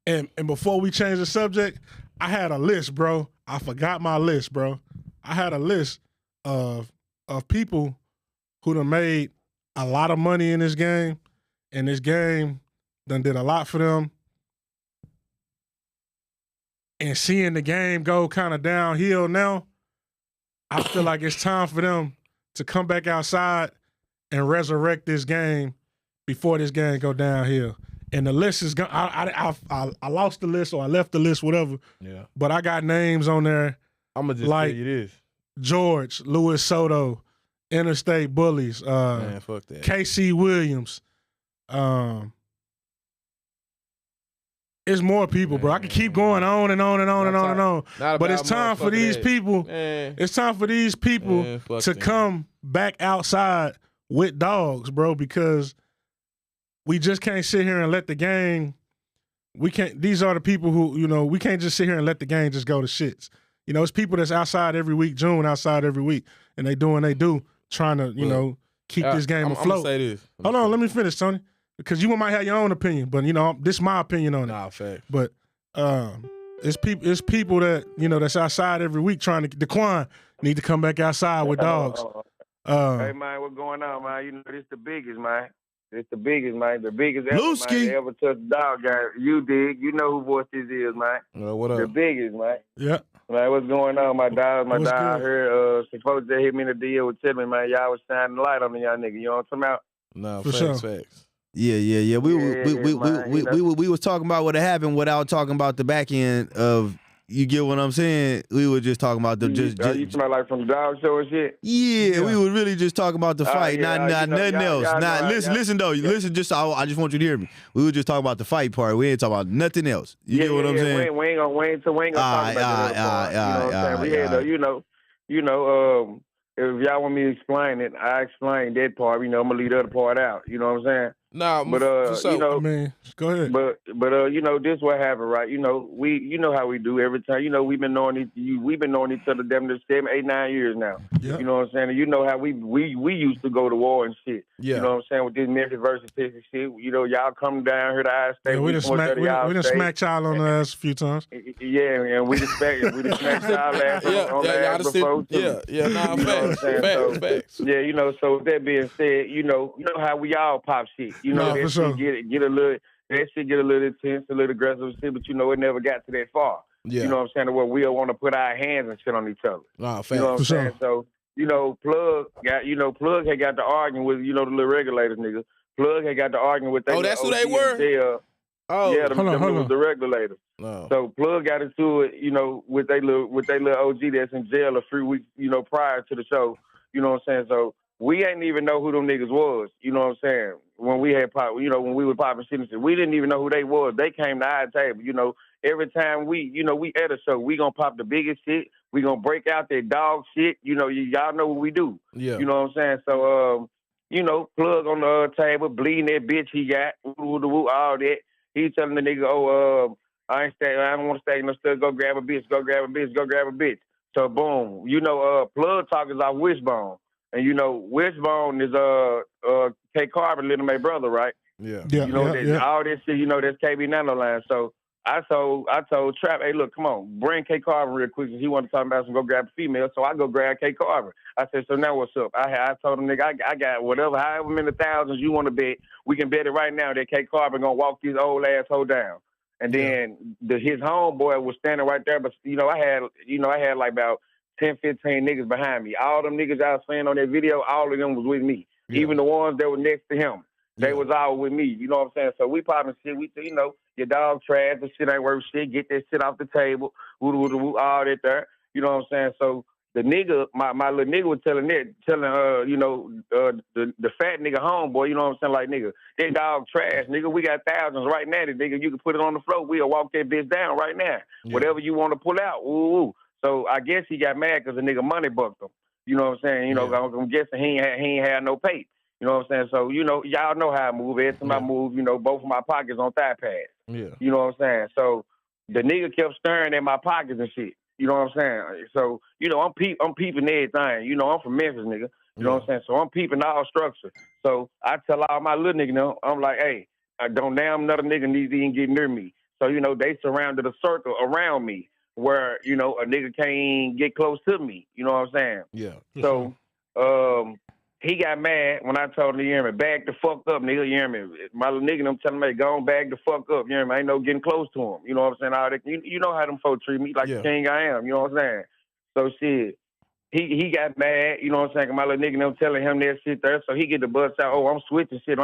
And before we change the subject, I had a list, bro. I forgot my list, bro. I had a list of people who done made a lot of money in this game, and this game done did a lot for them. And seeing the game go kind of downhill now, I feel like it's time for them to come back outside and resurrect this game before this game go downhill. And the list is gone. I lost the list or I left the list, whatever. Yeah. But I got names on there. I'm gonna just tell you this: George, Louis Soto, Interstate Bullies, man, fuck that. KC Williams. It's more people, bro. I can keep going on and on and on and on and on. But it's time for these people. It's time for these people to come back outside with dogs, bro, because we just can't sit here and let the game. We can't. These are the people who, we can't just sit here and let the game just go to shits. It's people that's outside every week, June outside every week, and they do, trying to, keep this game afloat. I'm gonna say this. Hold on, let me finish, Tony, because you might have your own opinion, but this is my opinion on it. Nah, fact. But it's people that that's outside every week trying to decline need to come back outside with dogs. Hey man, what's going on, man? This the biggest, man. It's the biggest, man. The biggest ever, man, they ever touched the dog guy. You dig. You know who voice this is, man. What up? The biggest, man. Yeah. Man, what's going on? My dog here, supposed to hit me in the deal with Timmy, man. Y'all was shining the light on me, y'all nigga. You know what I'm talking about? No, for facts, sure. Facts. Yeah. We was talking about what happened without talking about the back end of. You get what I'm saying? We were just talking about the you talking about like from the dog show and shit? Yeah, we were really just talking about the fight, not nothing else. Listen though, listen. I just want you to hear me. We were just talking about the fight part. We ain't talking about nothing else. You get what I'm saying? We ain't gonna talk about that. If y'all want me to explain it, I explain that part. I'm gonna leave the other part out. You know what I'm saying? Nah, but I mean, go ahead. But this what happened, right? We how we do every time. We've been knowing each other damn near 7, 8, 9 years now. Yep. You know what I'm saying? And you know how we used to go to war and shit. Yeah. You know what I'm saying? With this Memphis versus Texas shit. Y'all come down here to our state. Yeah, we done smacked y'all on the ass a few times. Yeah, and we just smacked y'all ass on the ass before too. Yeah, nah, facts. Yeah, so with that being said, you know how we all pop shit. For sure. Get a little, that shit get a little intense, a little aggressive shit, but it never got to that far. Yeah. You know what I'm saying? Where we don't want to put our hands and shit on each other. Nah, facts. You know what I'm saying? So Plug had got to arguing with, the little regulators, nigga. Plug had got to arguing with that. Oh, that's who they were? Oh, yeah, hold on. The regulators. No. So Plug got into it, with they little OG that's in jail a few weeks, prior to the show. You know what I'm saying? So we ain't even know who them niggas was. You know what I'm saying? When we had pop, when we were popping shit, we didn't even know who they was. They came to our table. Every time we at a show, we gonna pop the biggest shit. We gonna break out that dog shit. Y'all know what we do. Yeah. You know what I'm saying? So, Plug on the table, bleeding that bitch he got, all that. He telling the nigga, I don't want to stay no stuff. Go grab a bitch. So boom, Plug talk is our Wishbone, and Wishbone is K Carbon, Little May brother, right? Yeah. All this shit, that's KB Nano line. So I told Trap, hey, look, come on, bring K Carbon real quick. He wanted to talk about some go grab a female, so I go grab K Carbon. I said, so now what's up? I told him, nigga, I got whatever, however many thousands you want to bet. We can bet it right now that K Carbon gonna walk this old asshole down. And then his homeboy was standing right there, but I had like about 10, 15 niggas behind me. All them niggas I was saying on that video, all of them was with me. Yeah. Even the ones that were next to him, they was all with me. You know what I'm saying? So we popping shit. We your dog trash, the shit ain't worth shit. Get that shit off the table. All that there. You know what I'm saying? So the nigga, my little nigga was telling the fat nigga homeboy, you know what I'm saying? Like, nigga, that dog trash, nigga. We got thousands right now. Nigga, you can put it on the floor. We'll walk that bitch down right now. Yeah. Whatever you want to pull out. Ooh. So I guess he got mad because the nigga money bucked him. You know what I'm saying? I'm guessing he ain't had no pay. You know what I'm saying? So, y'all know how I move. Every time I move, both of my pockets on thigh pads. Yeah. You know what I'm saying? So the nigga kept staring at my pockets and shit. You know what I'm saying? So, I'm peeping everything. I'm from Memphis, nigga. You know what I'm saying? So I'm peeping all structure. So I tell all my little niggas, I'm like, hey, I don't damn another nigga needs to even get near me. So, they surrounded a circle around me where, a nigga can't get close to me. You know what I'm saying? Yeah. So, he got mad when I told him, you hear me, bag the fuck up, nigga, you hear me? My little nigga, I'm telling me, go on, bag the fuck up, you hear me? I ain't no getting close to him. You know what I'm saying? All that, you know how them folks treat me like the king I am, you know what I'm saying? So shit, he got mad, you know what I'm saying? My little nigga, I'm telling him that shit there, so he get the buzz out, oh, I'm switching shit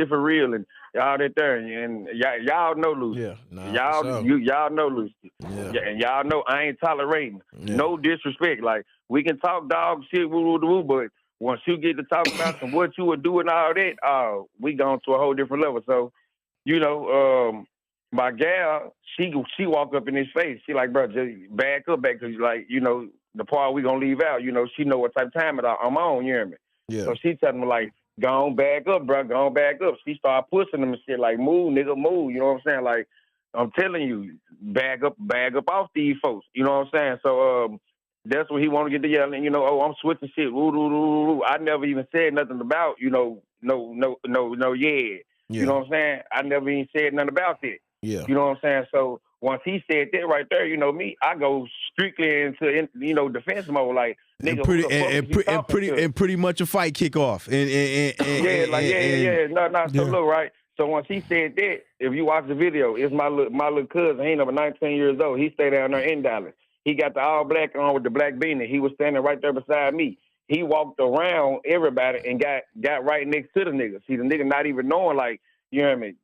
for real, and all that there, and y'all know Lucy. Yeah, nah, y'all know Lucy. Yeah. And y'all know I ain't tolerating no disrespect. Like, we can talk dog shit, but once you get to talk about some what you would do and all that, we gone to a whole different level. So, my gal, she walk up in his face. She like, bro, just back up, because like, the part we gonna leave out, she know what type of time I'm on, you hear me? Yeah. So she telling me like, go on back up, bro, go on back up. She start pushing them and shit like, move, nigga, move. You know what I'm saying? Like, I'm telling you, bag up off these folks. You know what I'm saying? So, that's what he want to get to yelling, I'm switching shit. I never even said nothing about, no, yeah. You know what I'm saying? I never even said nothing about that. Yeah. You know what I'm saying? So once he said that right there, me, I go strictly into, defense mode, like, nigga, and pretty much a fight kick off. No. So look, right. So once he said that, if you watch the video, it's my little cousin. He ain't number 19 years old. He stayed down there in Dallas. He got the all black on with the black beanie. He was standing right there beside me. He walked around everybody and got right next to the nigga. See, the nigga not even knowing, like, you know what I mean?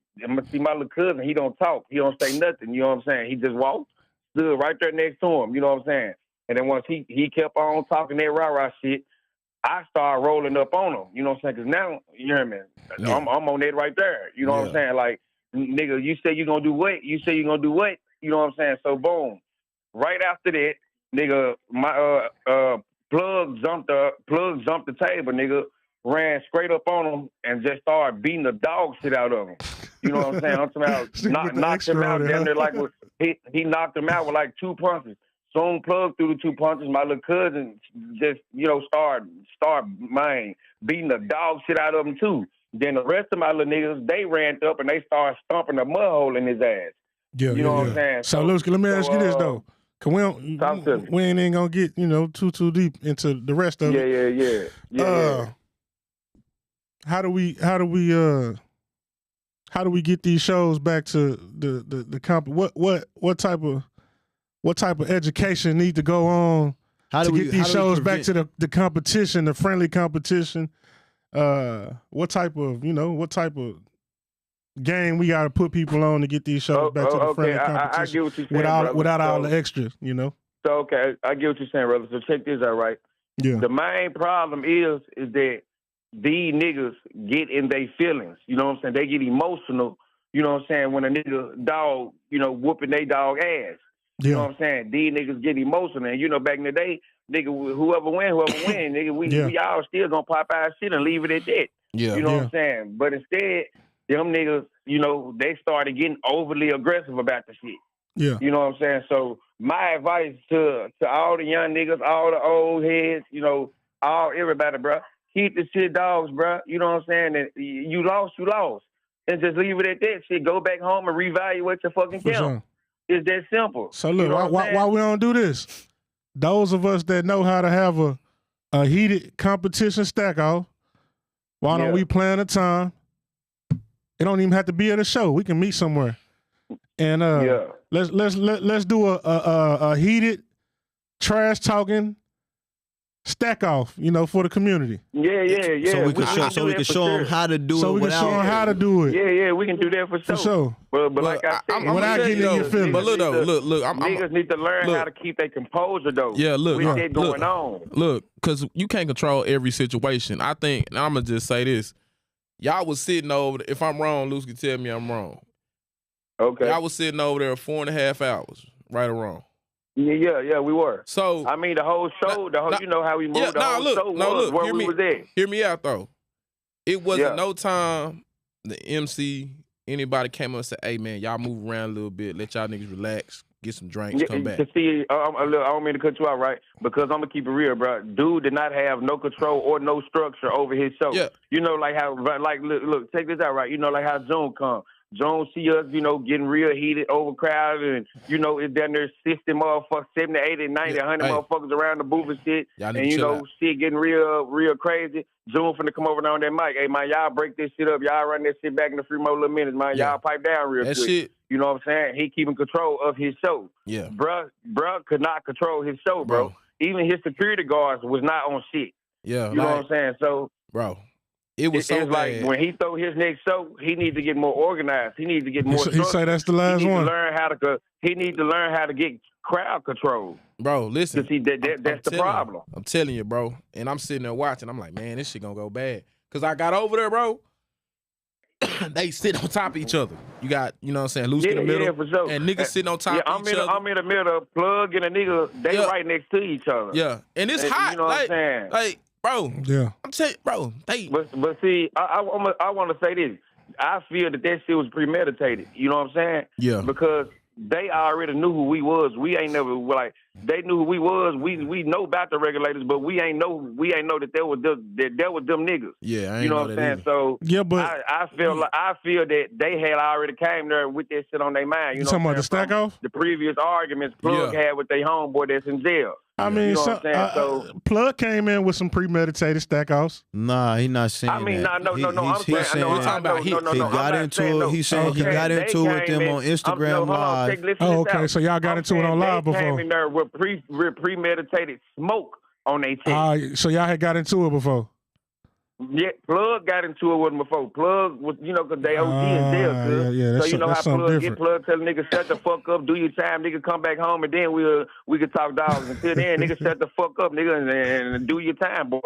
See, my little cousin, he don't talk. He don't say nothing. You know what I'm saying? He just walked, stood right there next to him. You know what I'm saying? And then once he kept on talking that rah-rah shit, I started rolling up on him. You know what I'm saying? Because now, you know what I mean? Yeah. I'm on that right there. You know what I'm saying? Like, nigga, you say you gonna do what? You say you gonna do what? You know what I'm saying? So, boom. Right after that, nigga, my plug jumped the table, nigga, ran straight up on him and just started beating the dog shit out of him. You know what I'm saying? I'm talking about knocked him out down there like he knocked him out with like 2 punches. Soon Plug threw the 2 punches. My little cousin just, started beating the dog shit out of him too. Then the rest of my little niggas, they ran up and they started stomping a mud hole in his ass. Yeah, you know what I'm saying? So let me ask you this though. Cause we ain't gonna get, too deep into the rest of it. Yeah. How do we get these shows back to the comp? What type of education need to go on get these shows back to the competition, the friendly competition. What type of game we got to put people on to get these shows back to the friendly competition? I get what you're saying, without all the extras, So, okay, I get what you're saying, brother. So check this out, right? Yeah. The main problem is that these niggas get in their feelings. You know what I'm saying? They get emotional, you know what I'm saying, when a nigga dog, whooping they dog ass. You know what I'm saying? These niggas get emotional. And, back in the day, nigga, whoever win, nigga, we all still gonna pop our shit and leave it at that. Yeah. You know what I'm saying? But instead, them niggas, they started getting overly aggressive about the shit. Yeah. You know what I'm saying? So my advice to all the young niggas, all the old heads, everybody, bro, keep the shit dogs, bro. You know what I'm saying? And you lost. And just leave it at that shit. Go back home and reevaluate your fucking count. Sure. It's that simple. So look, why we don't do this? Those of us that know how to have a heated competition stack off, why don't we plan a time? It don't even have to be at a show. We can meet somewhere. And let's do a heated trash talking stack off, for the community. Yeah. So we can show them how to do it. So we can show them how to do it. Yeah, we can do that for sure. For sure. But like I said, without getting in your feelings. But look, niggas need to learn how to keep their composure, though. Yeah, look. What's going on? Look, because you can't control every situation. I think, and I'm going to just say this. Y'all was sitting over there. If I'm wrong, Luce can tell me I'm wrong. Okay. Y'all was sitting over there 4.5 hours, right or wrong. Yeah, we were. So I mean, the whole show, you know how we moved. Show was where we was at. Hear me out though. It wasn't no time the MC, anybody came up and said, "Hey man, y'all move around a little bit, let y'all niggas relax, get some drinks, come back." See, I don't mean to cut you out, right? Because I'm gonna keep it real, bro. Dude did not have no control or no structure over his show. Yeah. Like how, look, check this out, right? Like how June come. Jones see us, getting real heated, overcrowded, and, it's down there 60 motherfuckers, 70, 80, 90, 100 motherfuckers around the booth and shit. And, shit getting real crazy. June finna come over on that mic. Hey, man, y'all break this shit up. Y'all run that shit back in a few more little minutes, man. Y'all pipe down real quick. Shit. You know what I'm saying? He keeping control of his show. Yeah. Bruh could not control his show, bro. Even his security guards was not on shit. Yeah. You know what I'm saying? So, bro. It was so it's bad. like when he throw his next show, he needs to get more organized. He needs to get more. He say that's the last one. He needs to learn how to get crowd control. Bro, listen. See, that's the problem. I'm telling you, bro. And I'm sitting there watching. I'm like, man, this shit gonna go bad. Cause I got over there, bro. They sit on top of each other. You got, you know what I'm saying, loose in the middle. Yeah, for sure. And niggas sitting on top of each other. I'm in the middle. Plug and a nigga, they right next to each other. Yeah. And it's hot. You know what I'm saying? Like, bro, I'm telling you, bro, But see, I want to say this. I feel that shit was premeditated. You know what I'm saying? Yeah. Because they already knew who we was. We ain't never they knew who we was. We know about the regulators, but we ain't know that there was them niggas. Yeah, I ain't you know what I'm saying? Either. So yeah, but I feel that they had already came there with that shit on their mind. You know talking about the stack off? The previous arguments Plug had with their homeboy that's in jail. I mean, you know so Plug came in with some premeditated stack offs. Nah, he not saying that. I mean, no. He got into it. He said he got into it with them on Instagram Live. Okay, so y'all got into it on live before. They came in there with premeditated smoke on their chest. So y'all had got into it before. Yeah, Plug got into it with him before. Plug was, because they OG in jail. Yeah, so you know how Plug different. get Plug tell niggas shut the fuck up, do your time, nigga, come back home, and then we could talk dogs. Until then, nigga, shut the fuck up, nigga, and do your time, boy.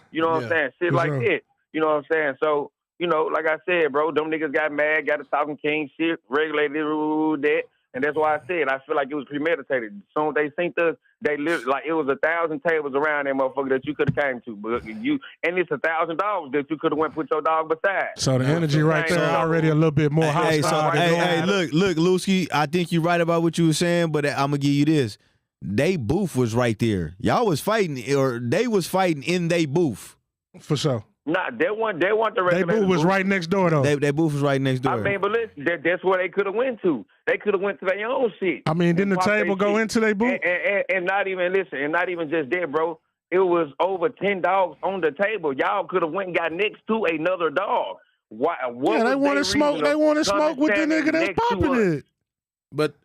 You know what I'm saying? Shit like that. You know what I'm saying? So, like I said, bro, them niggas got mad, got the talking king shit, regulated that. And that's why I said I feel like it was premeditated. As soon as they synced us, they lived like it was 1,000 tables around that motherfucker that you could have came to. But and it's $1,000 that you could have went put your dog beside. So the energy right there already a little bit more hostile. Hey, look, Lusky, I think you're right about what you were saying, but I'm gonna give you this. They booth was right there. Y'all was fighting, or they was fighting in they booth. For sure. Nah, they want the regular. They booth was right next door though. They booth was right next door. I mean, but listen, that's where they could have went to. They could have went to their own shit. I mean, didn't the table go into their booth? And not even just that, bro. It was over 10 dogs on the table. Y'all could have went and got next to another dog. Why? They wanted smoke. They wanted smoke with the nigga that's popping it. But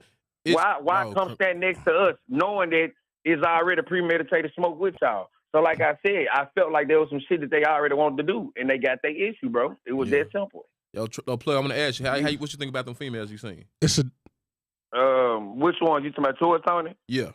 why come stand next to us, knowing that is already premeditated smoke with y'all. So like I said, I felt like there was some shit that they already wanted to do, and they got their issue, bro. It was that simple. Yo, Plug, I'm gonna ask you, what you think about them females you seen? It's a which one? You talking about Toy Tony? Yeah.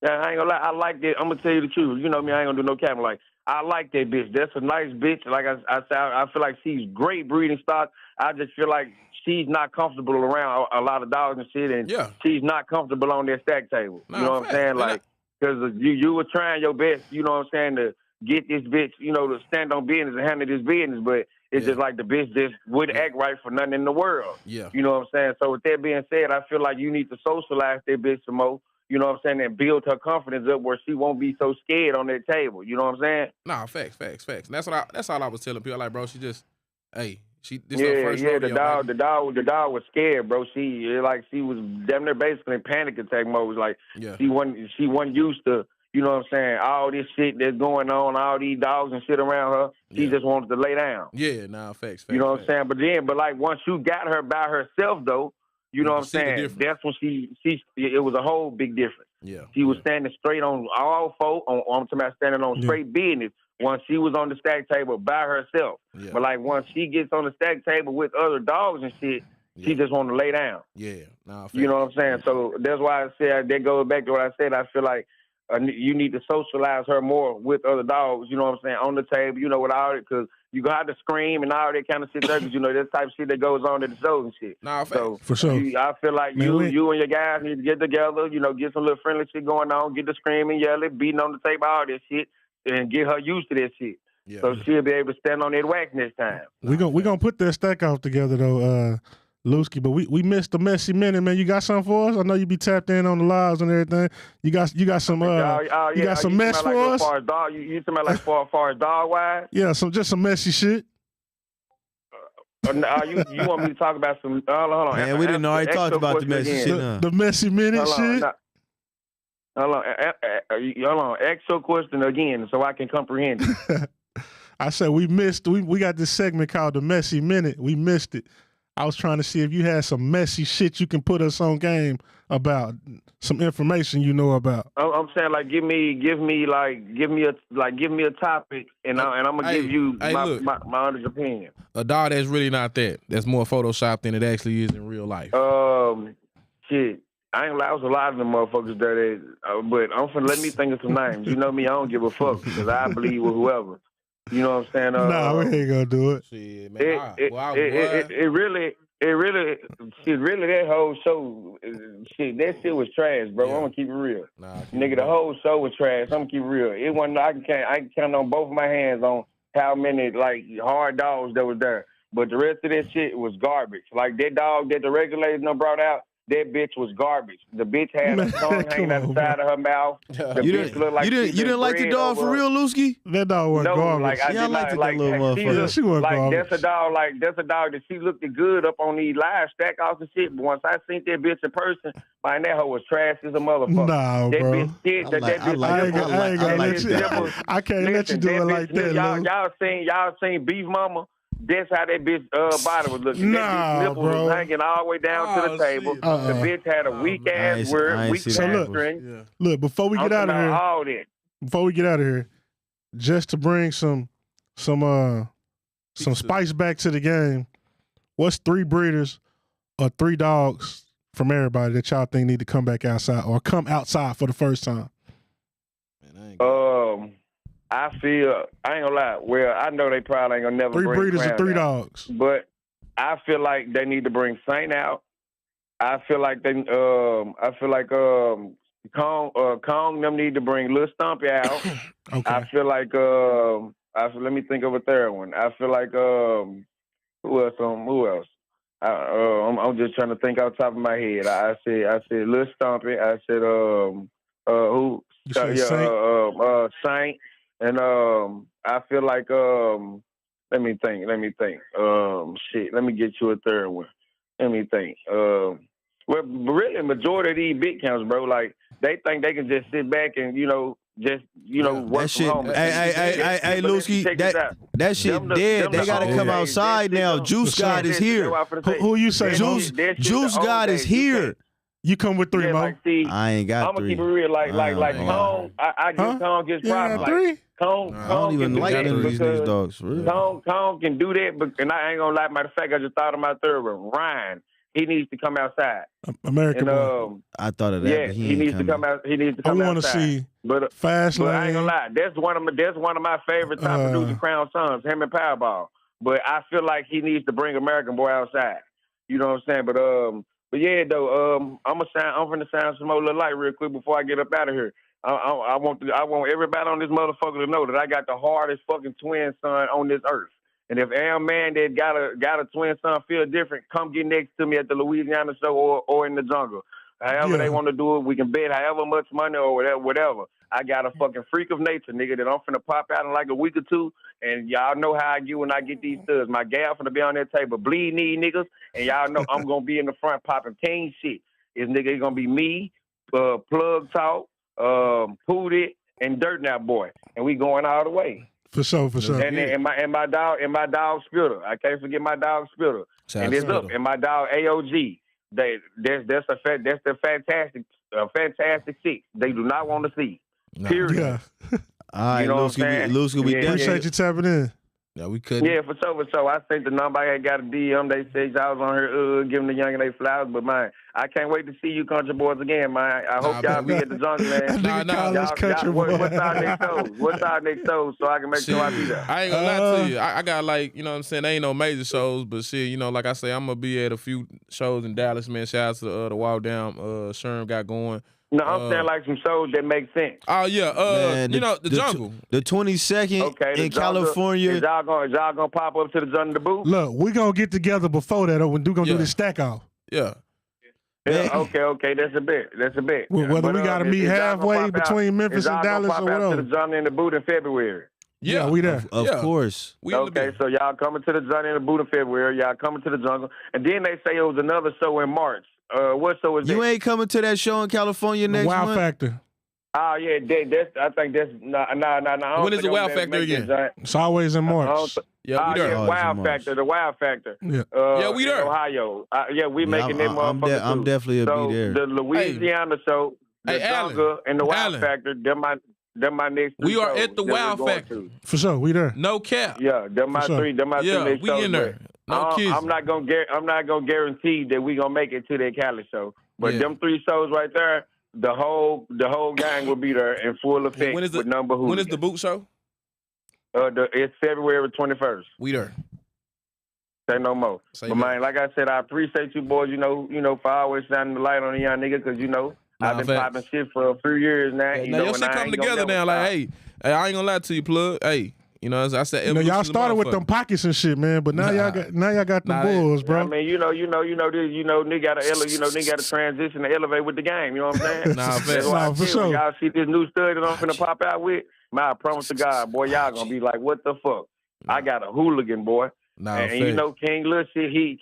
Yeah, I ain't gonna lie. I like that. I'm gonna tell you the truth. You know me, I ain't gonna do no camera. Like, I like that bitch. That's a nice bitch. Like I said, I feel like she's great breeding stock. I just feel like she's not comfortable around a lot of dogs and shit, and she's not comfortable on their stack table. You know what I'm saying? Like, because you were trying your best, you know what I'm saying, to get this bitch, you know, to stand on business and handle this business, but it's just like the bitch just wouldn't act right for nothing in the world. Yeah. You know what I'm saying? So with that being said, I feel like you need to socialize that bitch some more. You know what I'm saying? And build her confidence up where she won't be so scared on that table. You know what I'm saying? Nah, facts. And that's all I was telling people. Like, bro, she just, hey, this her first rodeo, the dog was scared, bro. She was damn near basically in panic attack mode. Like she wasn't used to, you know what I'm saying, all this shit that's going on, all these dogs and shit around her. She just wanted to lay down. Yeah, nah, facts. You know what I'm saying? But like once you got her by herself though, you know what I'm saying? That's when it was a whole big difference. Yeah. She was standing straight on all four. I'm talking about standing on straight business. Once she was on the stack table by herself. Yeah. But like once she gets on the stack table with other dogs and shit, she just want to lay down. Yeah. Nah, you know what I'm saying? So that's why I said, that goes back to what I said. I feel like you need to socialize her more with other dogs, you know what I'm saying, on the table, you know, with all it, because you gonna have to scream and all that kind of shit there, because, you know, that type of shit that goes on at the shows and shit. Nah, so, for sure. I feel like you and your guys need to get together, you know, get some little friendly shit going on, get the screaming, yelling, beating on the table, all that shit, and get her used to that shit. Yeah. So she'll be able to stand on that wax next time. We gonna put that stack off together though, Lusky, but we missed the messy minute, man. You got something for us? I know you be tapped in on the lives and everything. You got some you got some mess for us? You talking about like far as dog wise? Yeah, just some messy shit. You want me to talk about some? Hold on. Man, we didn't already talk about the messy shit. The messy minute shit. Hold on. Ask your question again so I can comprehend it. I said we got this segment called the Messy Minute. We missed it. I was trying to see if you had some messy shit you can put us on game about, some information you know about. I'm saying like give me a topic and I'm gonna give you my honest opinion. A dog that's really not that. That's more Photoshop than it actually is in real life. Shit. I ain't lie, I was a lot of them motherfuckers there, but I'm finna let me think of some names. You know me, I don't give a fuck because I believe with whoever. You know what I'm saying? Nah, we ain't gonna do it. Shit, man. It really, that whole show, shit, that shit was trash, bro. I'm gonna keep it real. Nigga, the whole show was trash. I'm gonna keep it real. It wasn't. I can count on both of my hands on how many like hard dogs that was there. But the rest of that shit was garbage. Like that dog that the regulators done brought out. That bitch was garbage. The bitch had a tongue hanging out the side of her mouth. You didn't like the dog for real, Lusky? That dog was garbage. Like, I liked that little motherfucker. She was garbage. That's a dog that she looked good up on these live stack offs and shit. But once I seen that bitch in person, man, that hoe was trash as a motherfucker. Nah, that bro. Bitch shit, I can't let you do it like that, y'all seen Beef Mama? That's how that bitch body was looking. Nah, that bitch nipple was hanging all the way down to the table. The bitch had a weak ass word, weak string. Look, before we get out of here, just to bring some spice back to the game, what's 3 breeders or 3 dogs from everybody that y'all think need to come back outside or come outside for the first time? I feel, I ain't gonna lie. Well, I know they probably ain't gonna never 3 bring breeders and 3 out, dogs. but I feel like they need to bring Saint out. I feel like Kong them need to bring Lil Stumpy out. Okay. I feel like let me think of a third one. I feel like who else? I'm just trying to think off the top of my head. I said Lil Stumpy. I said who? Saint. And I feel like let me think. Shit, let me get you a third one. Let me think. Well, really, majority of these big counts, bro, like they think they can just sit back and work that shit. from home. Hey, Lusky, that shit dead. They gotta come outside now. Juice God is here. Who you say? Juice God is here. You come with 3, Yeah, Mo. like, see, I ain't got I'm gonna 3. keep it real. Like ain't Cone, I give Cone his props. Like, 3? Cone I don't even can do like that none of these because niggas dogs. For real. Cone can do that, but and I ain't gonna lie. Matter of fact, I just thought of my third one. Ryan, he needs to come outside. American And boy. I thought of that, yeah, but he needs to come out. He needs to come I want to outside. see But Fast But I ain't Lane. gonna lie, that's one of my favorite top producing Crown Sons, him and Powerball. But I feel like he needs to bring American Boy outside. You know what I'm saying? But yeah, though, I'm gonna sound some more little light real quick before I get up out of here. I want everybody on this motherfucker to know that I got the hardest fucking twin son on this earth. And if any man that got a twin son feel different, come get next to me at the Louisiana show or in the jungle. However they want to do it, we can bet however much money or whatever. I got a fucking freak of nature, nigga, that I'm finna pop out in like a week or two. And y'all know how I get when I get these studs. My gal finna be on that table bleeding these niggas. And y'all know I'm gonna be in the front popping king shit. This nigga is gonna be me, Plug Talk, Pootie, and Dirt Now Boy. And we going all the way. For sure. And my dog Spitter. I can't forget my dog Spitter. And it's up. And my dog AOG. That's the fantastic six. They do not want to see. Period. Yeah. All right, you know what I'm saying? we Appreciate you tapping in. Yeah, we couldn't. Yeah, for sure. I think the number I got a DM. They said y'all was on here giving the youngin' they flowers, but man, I can't wait to see you country boys again, man. I hope y'all be at the jungle, man. What's our next show so I can make sure I be there? I ain't gonna lie to you. I got like, you know what I'm saying, there ain't no major shows, but shit, you know, like I say, I'm gonna be at a few shows in Dallas, man. Shout out to the Wild Down Sherm got going. No, I'm saying like some shows that make sense. Oh yeah, Man, you know, the jungle. The 22nd in California. Is y'all gonna pop up to the jungle to boot? Look, we gonna get together before that. We're gonna do this stack off. Yeah. Yeah, okay, that's a bit. Whether we gotta meet halfway between Memphis and Dallas or whatever. To the jungle in the boot in February. Yeah, we there. Of course. Okay, so y'all coming to the jungle in the boot in February. Y'all coming to the jungle, and then they say it was another show in March. What show is that? You ain't coming to that show in California next Wow month? Factor. Oh yeah, I think that's no. When is the Wow Factor again? It's always in March. Yeah, we there. Yeah, Wow Factor, the Wow Factor. Yeah, we there. In Ohio. We making that motherfucker. I'm definitely so be there. The Louisiana show, the jungle, and the Wow Factor. Them my next. We are at the Wow Factor. For sure, we there. No cap. Yeah, them my three. Them my three. Yeah, next we shows, in there. No kids. I'm not gonna guarantee that we gonna make it to that Cali show. But them 3 shows right there, the whole gang will be there in full effect with number who. When is the boot show? It's February 21st. We there. Say no more. Man, like I said, I appreciate you boys. You know, for always shining the light on the young nigga, because I've been popping shit for a few years now. Now your shit come together now. Like, hey, I ain't gonna lie to you, Plug. Hey. You know, as I said, y'all started with them pockets and shit, man. But now y'all got the bulls, bro. I mean, nigga got to transition to elevate with the game. You know what I'm saying? That's why for sure. Y'all see this new stud that I'm finna pop out with. Man, I promise to God, boy, y'all gonna be like, what the fuck? I got a hooligan, boy. And you know, King Lil shit, he's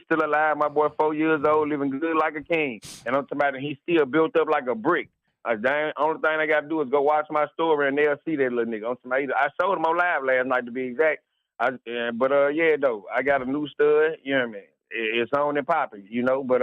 still alive. My boy, 4 years old, living good like a king. And I'm talking about he's still built up like a brick. Only thing I got to do is go watch my story and they'll see that little nigga. I showed him on live last night to be exact. Though, I got a new stud. You know what I mean? It's on and popping, But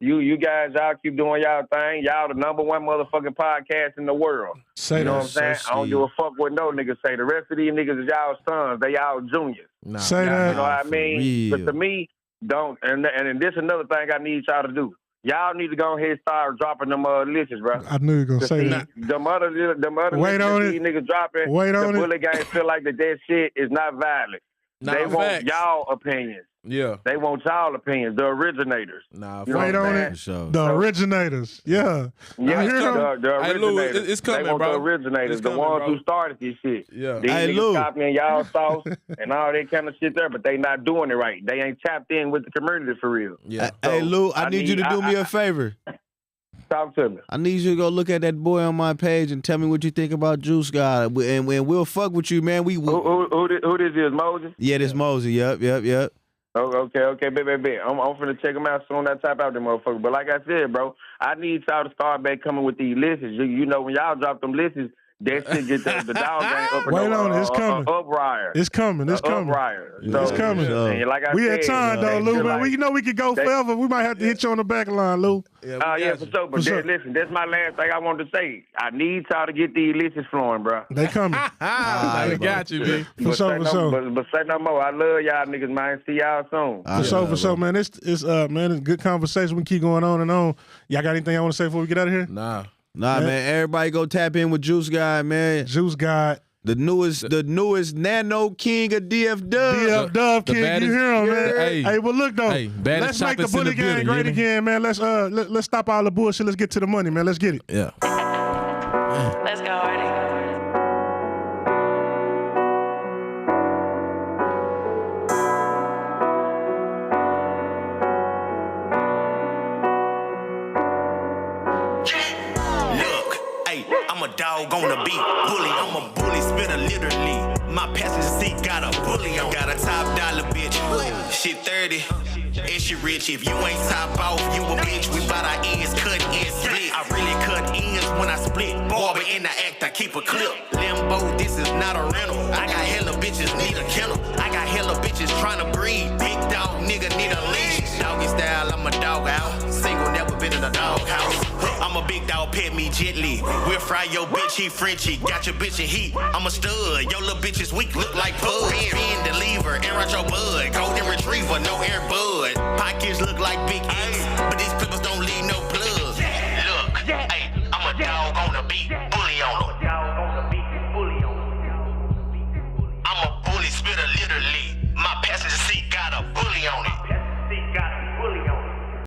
you guys, y'all keep doing y'all thing. Y'all the number 1 motherfucking podcast in the world. Say you know what I'm saying? I don't give a fuck what no niggas say. The rest of these niggas is y'all sons. They y'all juniors. Say that. You know what I mean? But to me, don't. And this another thing I need y'all to do. Y'all need to go ahead and start dropping them lists, bro. I knew you were going to say that. Them other Wait on it. These niggas dropping. Wait on the Bully gang feel like that shit is not valid. They want y'all opinions. Yeah. They want y'all opinions. The originators. Wait on it. The originators. Yeah. Yeah, the originators. Hey, Lou, it's coming, they want bro. The originators, the ones who started this shit. Yeah. These niggas copying y'all sauce and all that kind of shit there, but they not doing it right. They ain't tapped in with the community for real. Yeah. Hey, Lou, I need you to do me a favor. Talk to me. I need you to go look at that boy on my page and tell me what you think about Juice God, and we'll fuck with you, man. Who this is, Mojo? Yeah, this Mojo. Yep. Oh, okay, baby. I'm finna check them out soon as I type out them motherfuckers. But like I said, bro, I need y'all to start back coming with these lists. You know, when y'all drop them lists, that shit get the dog ain't up. Wait on it, it's coming. Upright. It's coming. It's coming. So, It's coming. and like I We said, had time though, Lou. Man, we know we could go forever. We might have to hit you on the back line, Lou. Yeah, for sure. But listen, that's my last thing I wanted to say. I need y'all to get the illicits flowing, bro. They coming. I got you, B. For sure. But say no more. I love y'all niggas, man. See y'all soon. For sure, man. It's man, it's a good conversation. We keep going on and on. Y'all got anything I want to say before we get out of here? Nah, man. Everybody go tap in with Juice God, man. Juice God. The newest Nano King of DF Dub. DF Dub King, you hear him, man. Hey, well look though. Let's make the Bully Gang great again, man. Let's stop all the bullshit. Let's get to the money, man. Let's get it. Yeah. Let's go, Artie. I'm a dog on the beat, bully. I'm a bully spitter, literally. My passenger seat got a bully on. Got a top dollar bitch. Shit 30, and she rich. If you ain't top off, you a bitch. We bout our ends, cut and split. I really cut ends when I split. Barber in the act, I keep a clip. Limbo, this is not a rental. I got hella bitches, need a kennel. I got hella bitches trying to breed. Big dog, nigga, need a leash. Doggy style, I'm a dog out. Single, never been in a doghouse. I'm a big dog, pet me gently. We'll fry your bitch, he Frenchy. Got your bitch in heat, I'm a stud. Your little bitch is weak, look like Bud. Spin the lever, and run your bud. Golden retriever, no air bud. Pockets look like big X, but these clippers don't leave